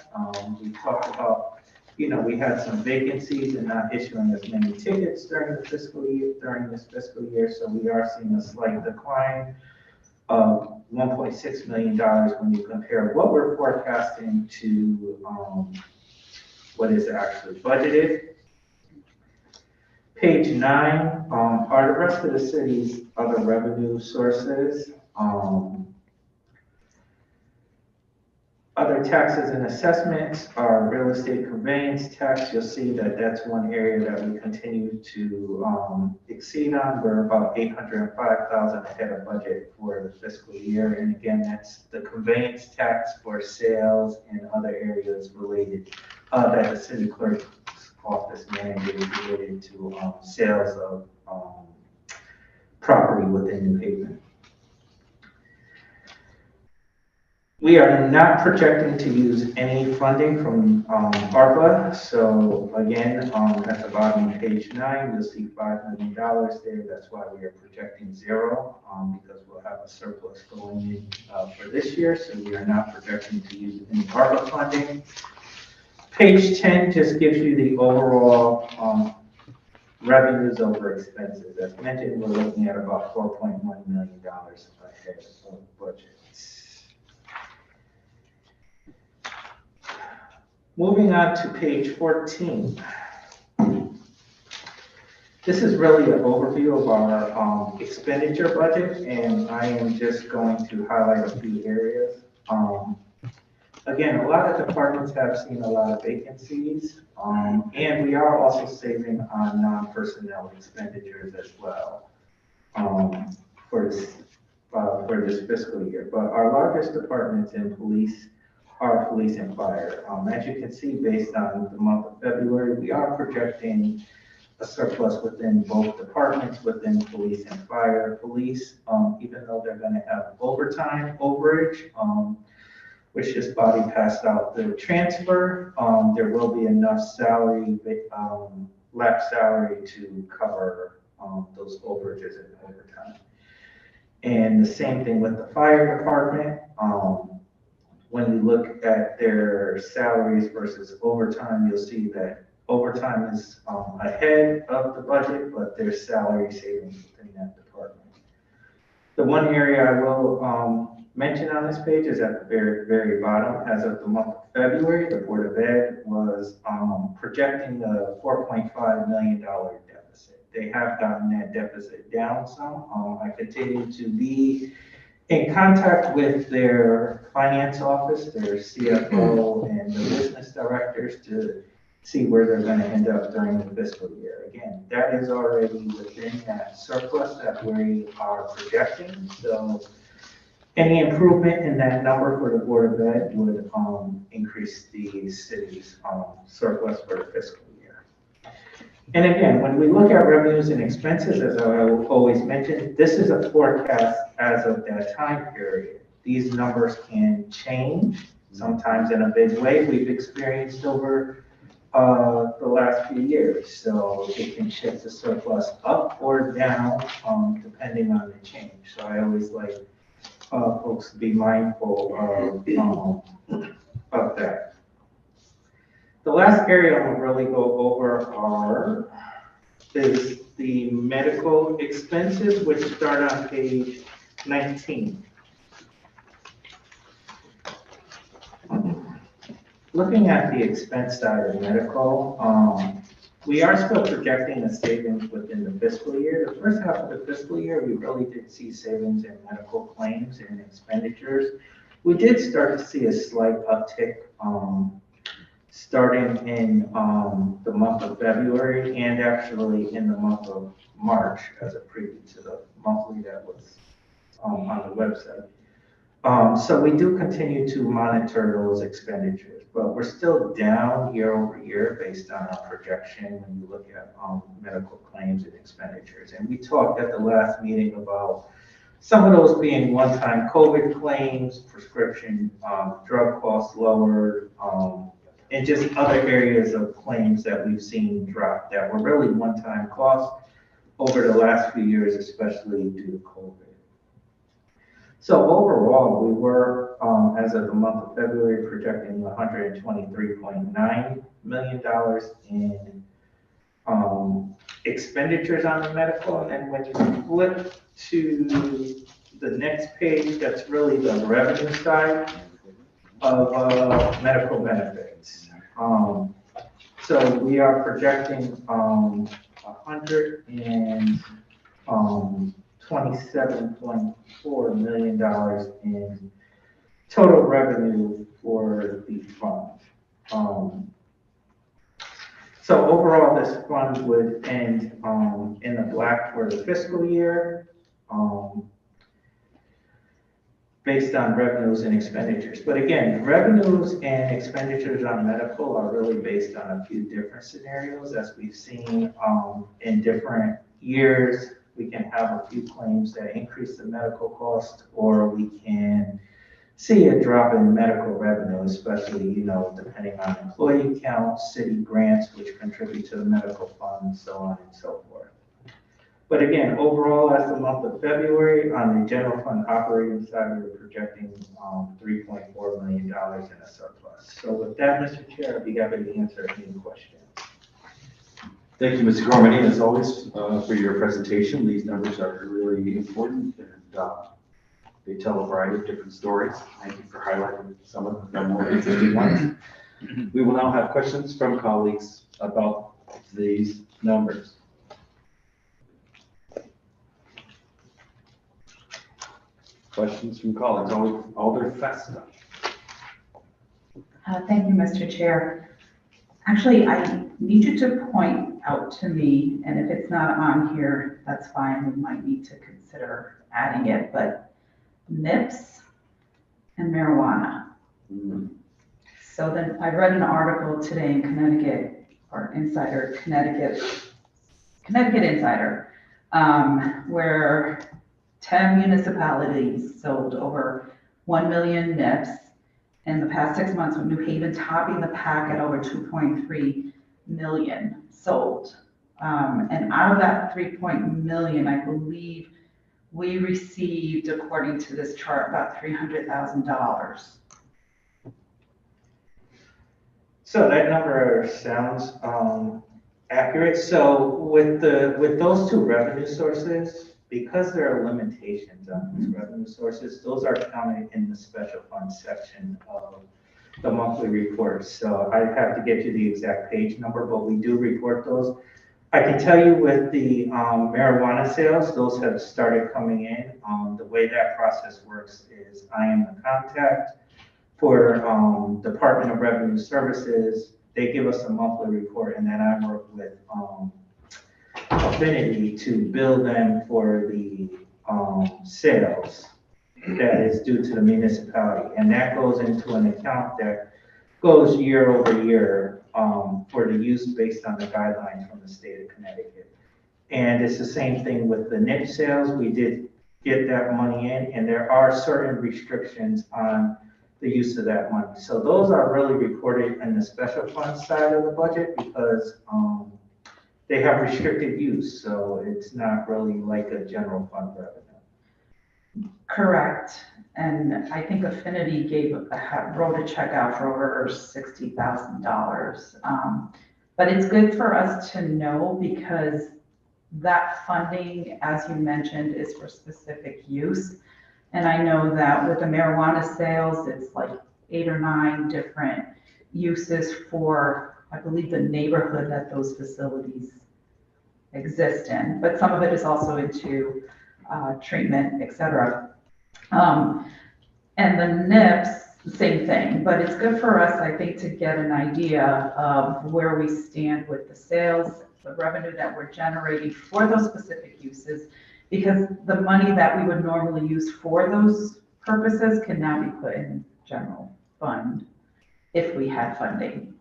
We talked about, we had some vacancies and not issuing as many tickets during this fiscal year, so we are seeing a slight decline of $1.6 million when you compare what we're forecasting to what is actually budgeted. Page 9 are the rest of the city's other revenue sources. Other taxes and assessments are real estate conveyance tax. You'll see that that's one area that we continue to exceed on. We're about $805,000 ahead of budget for the fiscal year. And again, that's the conveyance tax for sales and other areas related that the city clerk's office manages related to sales of property within New Haven. We are not projecting to use any funding from ARPA. So again, at the bottom of page 9, you'll see $5 million there. That's why we are projecting 0 because we'll have a surplus going in for this year. So we are not projecting to use any ARPA funding. Page 10 just gives you the overall revenues over expenses. As mentioned, we're looking at about $4.1 million ahead of budget. Moving on to page 14. This is really an overview of our expenditure budget, and I am just going to highlight a few areas. Again, a lot of departments have seen a lot of vacancies, and we are also saving on non-personnel expenditures as well for this fiscal year. But our largest departments in police are police and fire. As you can see, based on the month of February, we are projecting a surplus within both departments, within police and fire. Police, even though they're going to have overtime overage, which this body passed out the transfer, there will be enough salary, lapse salary to cover those overages and overtime. And the same thing with the fire department. When we look at their salaries versus overtime, you'll see that overtime is ahead of the budget, but there's salary savings within that department. The one area I will mention on this page is at the very, very bottom. As of the month of February, the Board of Ed was projecting a $4.5 million deficit. They have gotten that deficit down some. I continue to be in contact with their finance office, their CFO, and the business directors to see where they're going to end up during the fiscal year. Again, that is already within that surplus that we are projecting. So any improvement in that number for the Board of Ed would increase the city's surplus for the fiscal year. And again, when we look at revenues and expenses, as I will always mention, this is a forecast as of that time period. These numbers can change. sometimes in a big way we've experienced over the last few years. So it can shift the surplus up or down, depending on the change. So I always like folks to be mindful of that. The last area I'm gonna really go over is the medical expenses, which start on page 19. Looking at the expense side of medical, we are still projecting a savings within the fiscal year. The first half of the fiscal year, we really did see savings in medical claims and expenditures. We did start to see a slight uptick starting in the month of February and actually in the month of March as a preview to the monthly that was on the website. So we do continue to monitor those expenditures, but we're still down year over year based on our projection when you look at medical claims and expenditures. And we talked at the last meeting about some of those being one-time COVID claims, prescription drug costs lowered, and just other areas of claims that we've seen drop that were really one-time costs over the last few years, especially due to COVID. So overall, we were, as of the month of February, projecting $123.9 million in expenditures on the medical. And then when you flip to the next page, that's really the revenue side of medical benefits. So we are projecting $127.4 million in total revenue for the fund. So overall, this fund would end in the black for the fiscal year, based on revenues and expenditures. But again, revenues and expenditures on medical are really based on a few different scenarios. As we've seen in different years, we can have a few claims that increase the medical cost, or we can see a drop in medical revenue, especially, depending on employee count, city grants, which contribute to the medical fund, so on and so forth. But again, overall, as the month of February, on the general fund operating side, we're projecting $3.4 million in a surplus. So with that, Mr. Chair, I'd be happy to answer any questions. Thank you, Mr. Gormany, as always, for your presentation. These numbers are really important, and they tell a variety of different stories. Thank you for highlighting some of the more interesting ones. We will now have questions from colleagues about these numbers. Questions from colleagues. Alder Festa. Thank you, Mr. Chair. Actually, I need you to point out to me, and if it's not on here, that's fine. We might need to consider adding it, but MIPS and marijuana. So then I read an article today in Connecticut Insider, where 10 municipalities sold over 1 million MIPS in the past 6 months, with New Haven topping the pack at over 2.3 million sold. And out of that 3 million, I believe we received, according to this chart, about $300,000. So that number sounds accurate. So with those two revenue sources, because there are limitations on these revenue sources, those are counted in the special fund section of the monthly report. So I have to get you the exact page number, but we do report those. I can tell you with the marijuana sales, those have started coming in. The way that process works is I am the contact for Department of Revenue Services. They give us a monthly report, and then I work with Affinity to bill them for the sales that is due to the municipality. And that goes into an account that goes year over year for the use based on the guidelines from the state of Connecticut. And it's the same thing with the NIP sales. We did get that money in, and there are certain restrictions on the use of that money. So those are really reported in the special fund side of the budget because they have restricted use, so it's not really like a general fund revenue. Correct. And I think Affinity wrote a check out for over $60,000. But it's good for us to know because that funding, as you mentioned, is for specific use. And I know that with the marijuana sales, it's like 8 or 9 different uses for, I believe, the neighborhood that those facilities exist in. But some of it is also into treatment, et cetera. And the NIPS, same thing, but it's good for us, I think, to get an idea of where we stand with the sales, the revenue that we're generating for those specific uses, because the money that we would normally use for those purposes can now be put in general fund if we had funding,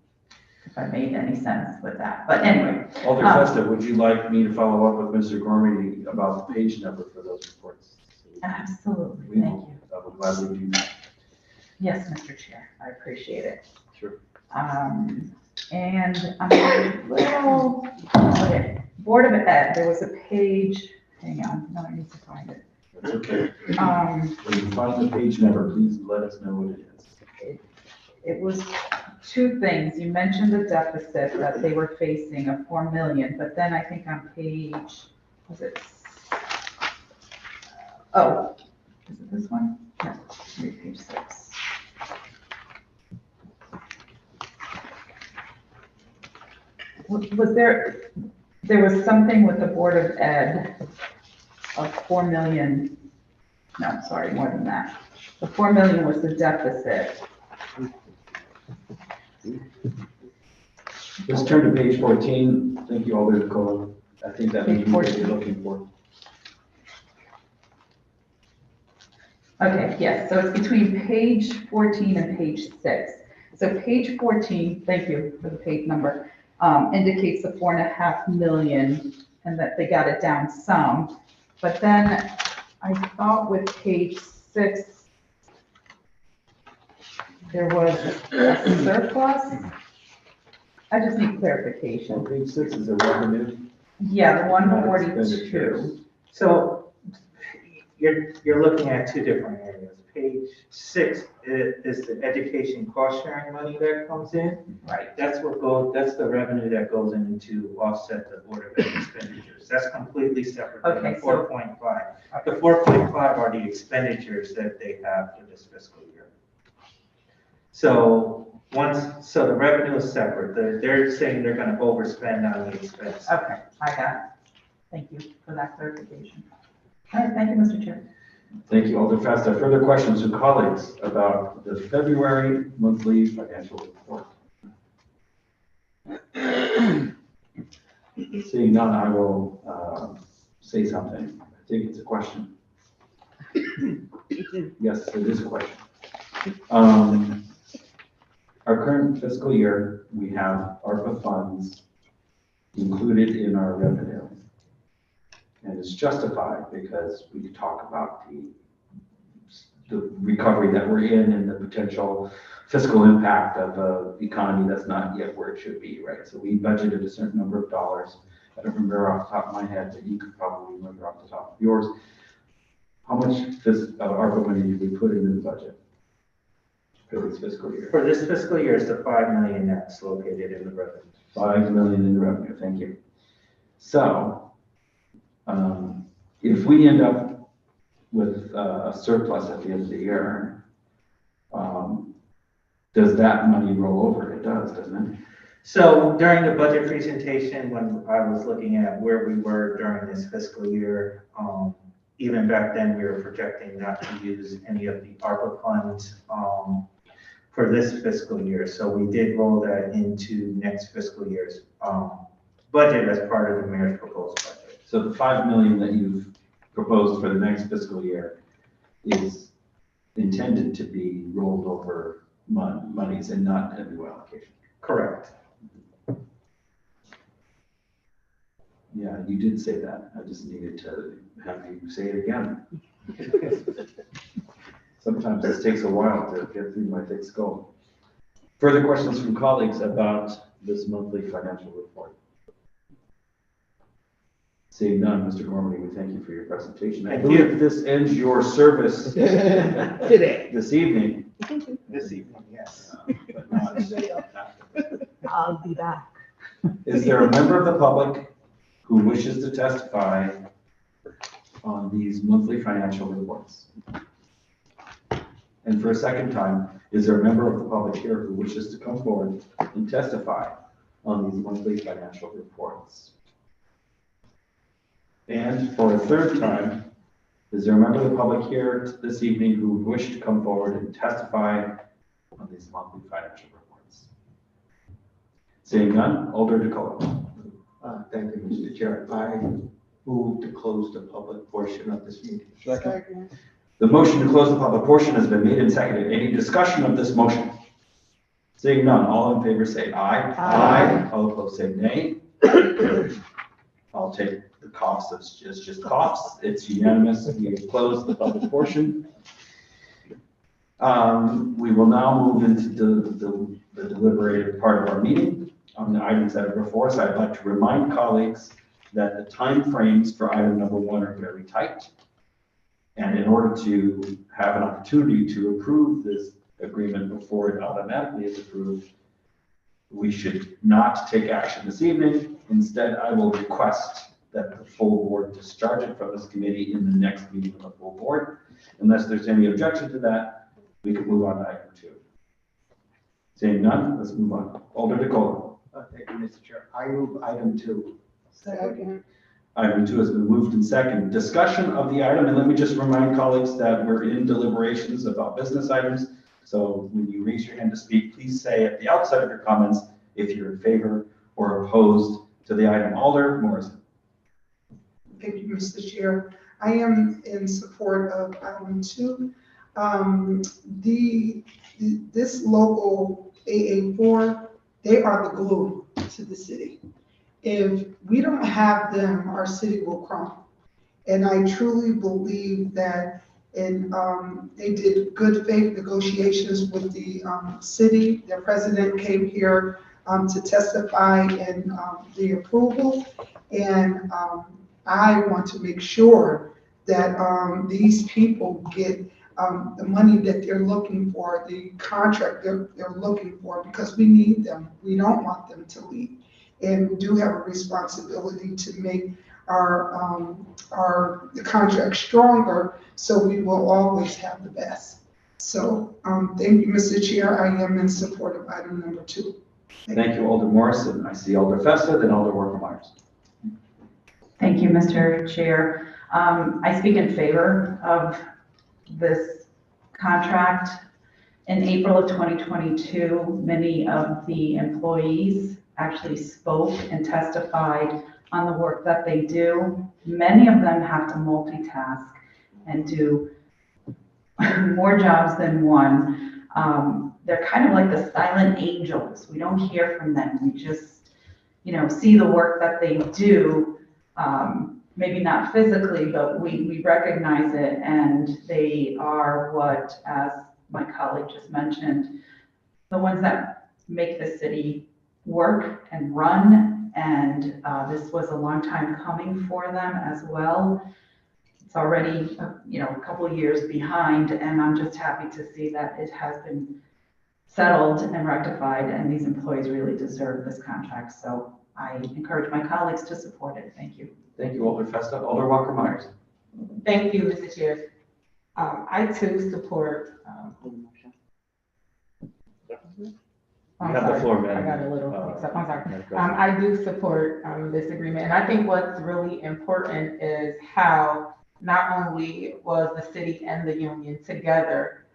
if I made any sense with that. But anyway. Alder Festa, would you like me to follow up with Mr. Gormley about the page number for those reports? Absolutely, thank you. I would gladly do that. Yes, Mr. Chair, I appreciate it. Sure. And I'm a little, okay, Board of Ed, there was a page, hang on, no, I need to find it. That's okay. When you find the page number, please let us know what it is. It was 2 things. You mentioned the deficit that they were facing of 4 million, but then I think on page, was it? Oh, is it this one? No, read page 6. Was there was something with the Board of Ed of 4 million, no, sorry, more than that. The 4 million was the deficit. Let's turn to page 14. Thank you, Alder Cole. I think that may be what you're looking for. Okay, yes, so it's between page 14 and page 6. So page 14, thank you for the page number, indicates the 4.5 million and that they got it down some. But then I thought with page 6, there was a surplus. I just need clarification. Well, page 6 is a revenue. Yeah, the 142. So you're looking at 2 different areas. Page 6 is the education cost sharing money that comes in. Right. That's the revenue that goes in to offset the Board of Ed expenditures. That's completely separate from the 4.5. The 4.5 are the expenditures that they have for this fiscal year. So the revenue is separate. They're saying they're going to overspend on the expense. Okay, I got it. Thank you for that clarification. All right, thank you, Mr. Chair. Thank you, Alder Festa. Further questions from colleagues about the February monthly financial report? Seeing none, I will say something. I think it's a question. Yes, it is a question. Our current fiscal year, we have ARPA funds included in our revenue. And it's justified because we talk about the recovery that we're in and the potential fiscal impact of the economy that's not yet where it should be, right? So we budgeted a certain number of dollars. I don't remember off the top of my head, but you could probably remember off the top of yours. How much ARPA money did we put into the budget for this fiscal year? For this fiscal year, it's the 5 million that's located in the revenue. 5 million in the revenue, thank you. So, if we end up with a surplus at the end of the year, does that money roll over? It does, doesn't it? So during the budget presentation, when I was looking at where we were during this fiscal year, even back then, we were projecting not to use any of the ARPA funds for this fiscal year. So we did roll that into next fiscal year's budget as part of the mayor's proposed budget. So the 5 million that you've proposed for the next fiscal year is intended to be rolled over monies and not a new allocation. Correct. Yeah, you did say that. I just needed to have you say it again. Sometimes this takes a while to get through my thick skull. Further questions from colleagues about this monthly financial report? Seeing none, Mr. Gormley, we thank you for your presentation. I Thank believe you. this ends your service Today. this evening. This evening, yes. But not I'll be back. Is there a member of the public who wishes to testify on these monthly financial reports? And for a second time, is there a member of the public here who wishes to come forward and testify on these monthly financial reports? And for a third time, is there a member of the public here this evening who would wish to come forward and testify on these monthly financial reports? Seeing none, Alder DeColo. Thank you, Mr. Chair. I move to close the public portion of this meeting. Second. The motion to close the public portion has been made and seconded. Any discussion of this motion? Seeing none, all in favor say aye. Aye. All opposed say nay. I'll take the coughs as just coughs. It's unanimous. We have closed the public portion. We will now move into the deliberative part of our meeting on the items that are before us. I'd like to remind colleagues that the time frames for item number 1 are very tight. And in order to have an opportunity to approve this agreement before it automatically is approved, we should not take action this evening. Instead, I will request that the full board discharge it from this committee in the next meeting of the full board. Unless there's any objection to that, we can move on to item 2. Seeing none, let's move on. Alder DeColo. Thank you, Mr. Chair. I move item 2. Second. Item 2 has been moved and seconded. Discussion of the item, and let me just remind colleagues that we're in deliberations about business items. So when you raise your hand to speak, please say at the outset of your comments if you're in favor or opposed to the item. Alder Morrison. Thank you, Mr. Chair. I am in support of item 2. This local AA4, they are the glue to the city. If we don't have them, our city will crumble. And I truly believe that they did good faith negotiations with the city. Their president came here to testify in the approval. And I want to make sure that these people get the money that they're looking for, the contract they're looking for, because we need them. We don't want them to leave. And we do have a responsibility to make the contract stronger, so we will always have the best. So thank you, Mr. Chair. I am in support of item number 2. Thank you, Alder Morrison. I see Alder Festa, then Alder Worker-Myers. Thank you, Mr. Chair. I speak in favor of this contract. In April of 2022, many of the employees actually spoke and testified on the work that they do. Many of them have to multitask and do more jobs than one. They're kind of like the silent angels. We don't hear from them. We just, see the work that they do. Maybe not physically, but we recognize it, and they are what, as my colleague just mentioned, the ones that make the city work and run, and this was a long time coming for them as well. It's already, a couple of years behind, and I'm just happy to see that it has been settled and rectified, and these employees really deserve this contract. So I encourage my colleagues to support it. Thank you. Thank you, Alder Festa. Alder Walker-Myers. Thank you, Mr. Chair. I too support. You have the floor, ma'am. I got a little mixed up. I'm sorry. I do support this agreement, and I think what's really important is how not only was the city and the union together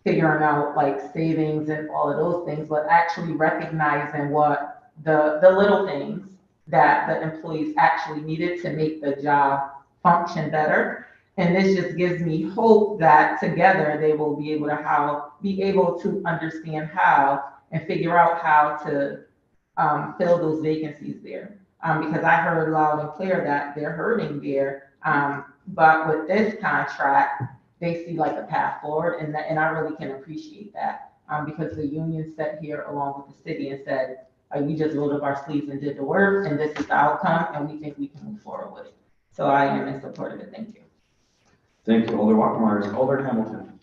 figuring out like savings and all of those things, but actually recognizing what the little things that the employees actually needed to make the job function better. And this just gives me hope that together they will be able to understand how and figure out how to fill those vacancies there. Because I heard loud and clear that they're hurting there. But with this contract, they see like a path forward, and that, and I really can appreciate that. Because the union sat here along with the city and said, we just rolled up our sleeves and did the work, and this is the outcome, and we think we can move forward with it. So I am in support of it. Thank you. Thank you, Alder Walker-Myers. Alder Hamilton.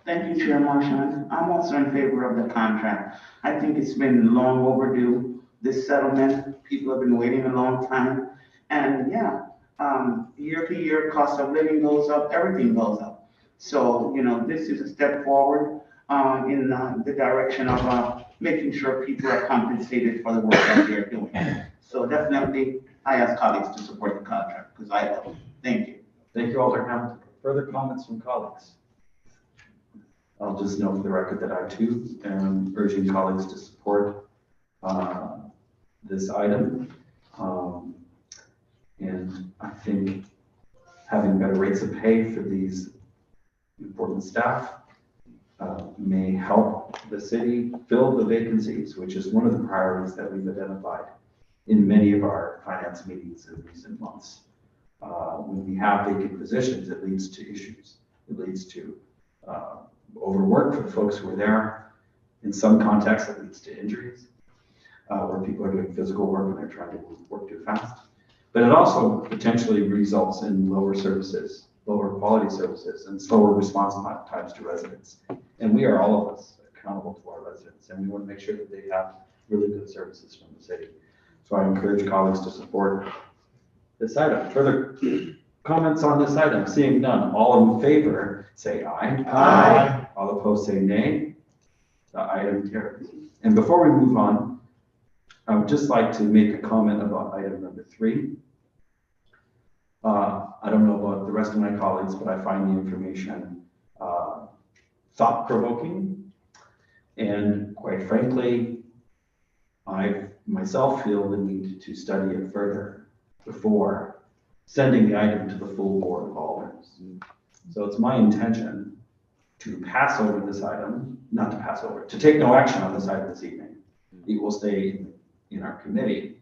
Thank you, Chair Marchand. I'm also in favor of the contract. I think it's been long overdue, this settlement. People have been waiting a long time. And yeah, year to year, cost of living goes up, everything goes up. So, you know, this is a step forward in the direction of making sure people are compensated for the work that they're doing. So definitely, I ask colleagues to support the contract because I love it. Thank you. Thank you, Alder Hamilton. Further comments from colleagues? I'll just note for the record that I too am urging colleagues to support this item. And I think having better rates of pay for these important staff may help the city fill the vacancies, which is one of the priorities that we've identified in many of our finance meetings in recent months. When we have vacant positions, it leads to issues. It leads to overwork for the folks who are there. In some contexts, it leads to injuries, where people are doing physical work and they're trying to work too fast. But it also potentially results in lower services, lower quality services, and slower response times to residents. And we are, all of us, accountable to our residents, and we want to make sure that they have really good services from the city. So I encourage colleagues to support this item. Further comments on this item? Seeing none, all in favor, say aye. Aye. All opposed, say nay. The item carries. And before we move on, I would just like to make a comment about item number 3. I don't know about the rest of my colleagues, but I find the information thought-provoking. And quite frankly, I myself feel the need to study it further before sending the item to the full board of alders. So it's my intention to pass over this item, not to pass over, to take no action on this item this evening. It will stay in our committee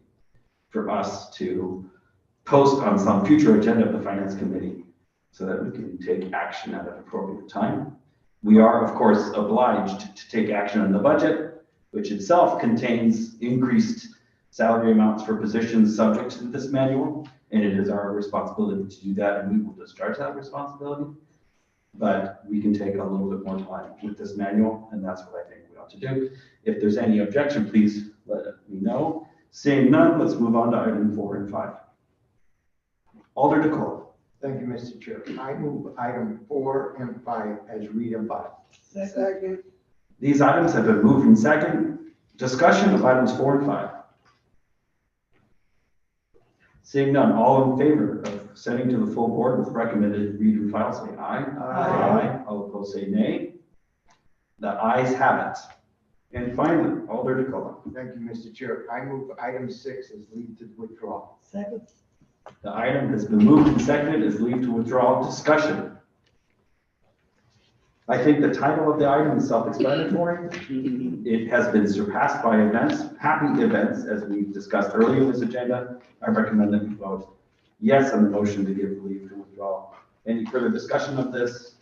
for us to post on some future agenda of the Finance Committee so that we can take action at an appropriate time. We are, of course, obliged to take action on the budget, which itself contains increased salary amounts for positions subject to this manual, and it is our responsibility to do that, and we will discharge that responsibility. But we can take a little bit more time with this manual, and that's what I think we ought to do. If there's any objection, please let me know. Seeing none, let's move on to item 4 and 5. Alder DeCola. Thank you, Mr. Chair. I move item 4 and 5 as read and filed. Second. These items have been moved in second. Discussion of items 4 and 5. Seeing none, all in favor of sending to the full board with recommended read and file, say aye. Aye. All opposed, say nay. The ayes have it. And finally, Alder DeCola. Thank you, Mr. Chair. I move item 6 as leave to withdraw. Second. The item has been moved and seconded as leave to withdraw. Discussion. I think the title of the item is self-explanatory. It has been surpassed by events, happy events, as we discussed earlier in this agenda. I recommend that we vote yes on the motion to give leave to withdraw. Any further discussion of this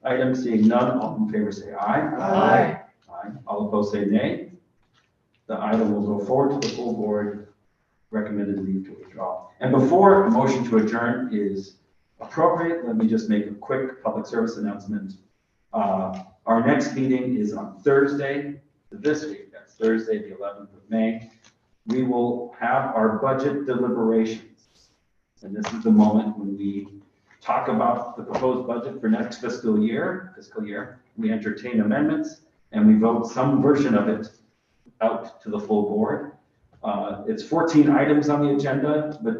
item? Seeing none, all in favor say aye. Aye. Aye. All opposed say nay. The item will go forward to the full board. Recommended leave to withdraw. And before a motion to adjourn is appropriate, let me just make a quick public service announcement. Our next meeting is on Thursday, this week. That's Thursday, the 11th of May. We will have our budget deliberations. And this is the moment when we talk about the proposed budget for next fiscal year. We entertain amendments and we vote some version of it out to the full board. It's 14 items on the agenda, but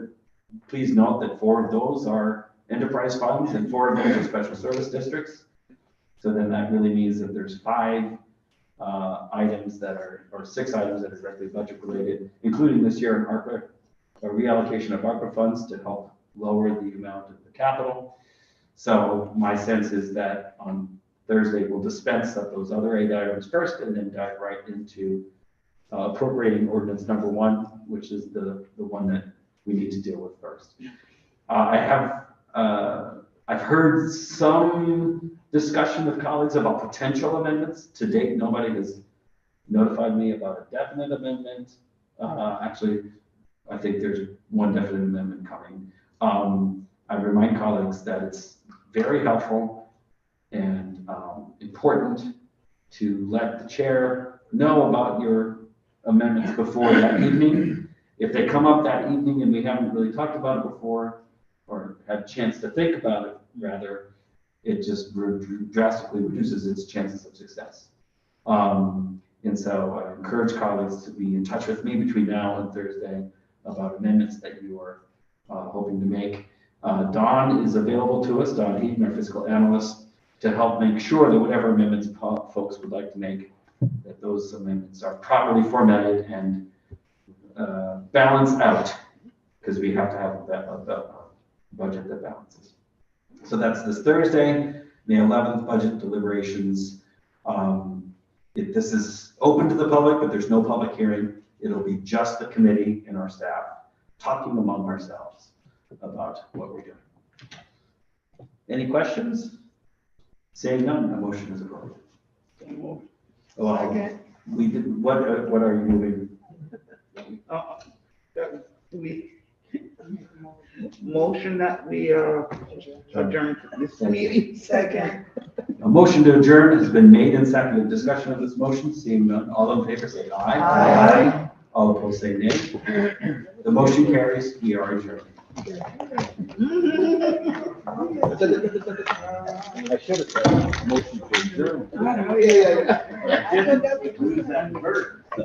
please note that 4 of those are enterprise funds and 4 of those are special service districts. So then that really means that there's 5 items that are, or 6 items that are directly budget related, including this year an ARPA, a reallocation of ARPA funds to help lower the amount of the capital. So my sense is that on Thursday, we'll dispense of those other 8 items first and then dive right into appropriating ordinance number 1, which is the one that we need to deal with first. I have I've heard some discussion with colleagues about potential amendments. To date, nobody has notified me about a definite amendment. Actually, I think there's one definite amendment coming. I remind colleagues that it's very helpful and important to let the chair know about your amendments before that evening. If they come up that evening and we haven't really talked about it before, or had a chance to think about it, rather, it just drastically reduces its chances of success. And so I encourage colleagues to be in touch with me between now and Thursday about amendments that you are hoping to make. Don is available to us, Don Heaton, our fiscal analyst, to help make sure that whatever amendments folks would like to make, that those amendments are properly formatted and balanced out, because we have to have a budget that balances. So that's this Thursday, May 11th, budget deliberations. This is open to the public, but there's no public hearing. It'll be just the committee and our staff talking among ourselves about what we're doing. Any questions? Saying none, a motion is appropriate. Well, we did, what are you moving? Motion that we adjourn this meeting. Second. A motion to adjourn has been made and seconded. Discussion of this motion, seeing none, all in favor say aye. Aye. All opposed say nay. The motion carries. We are adjourned. I should have said motion to adjourn. Oh, yeah. I didn't use that word, so.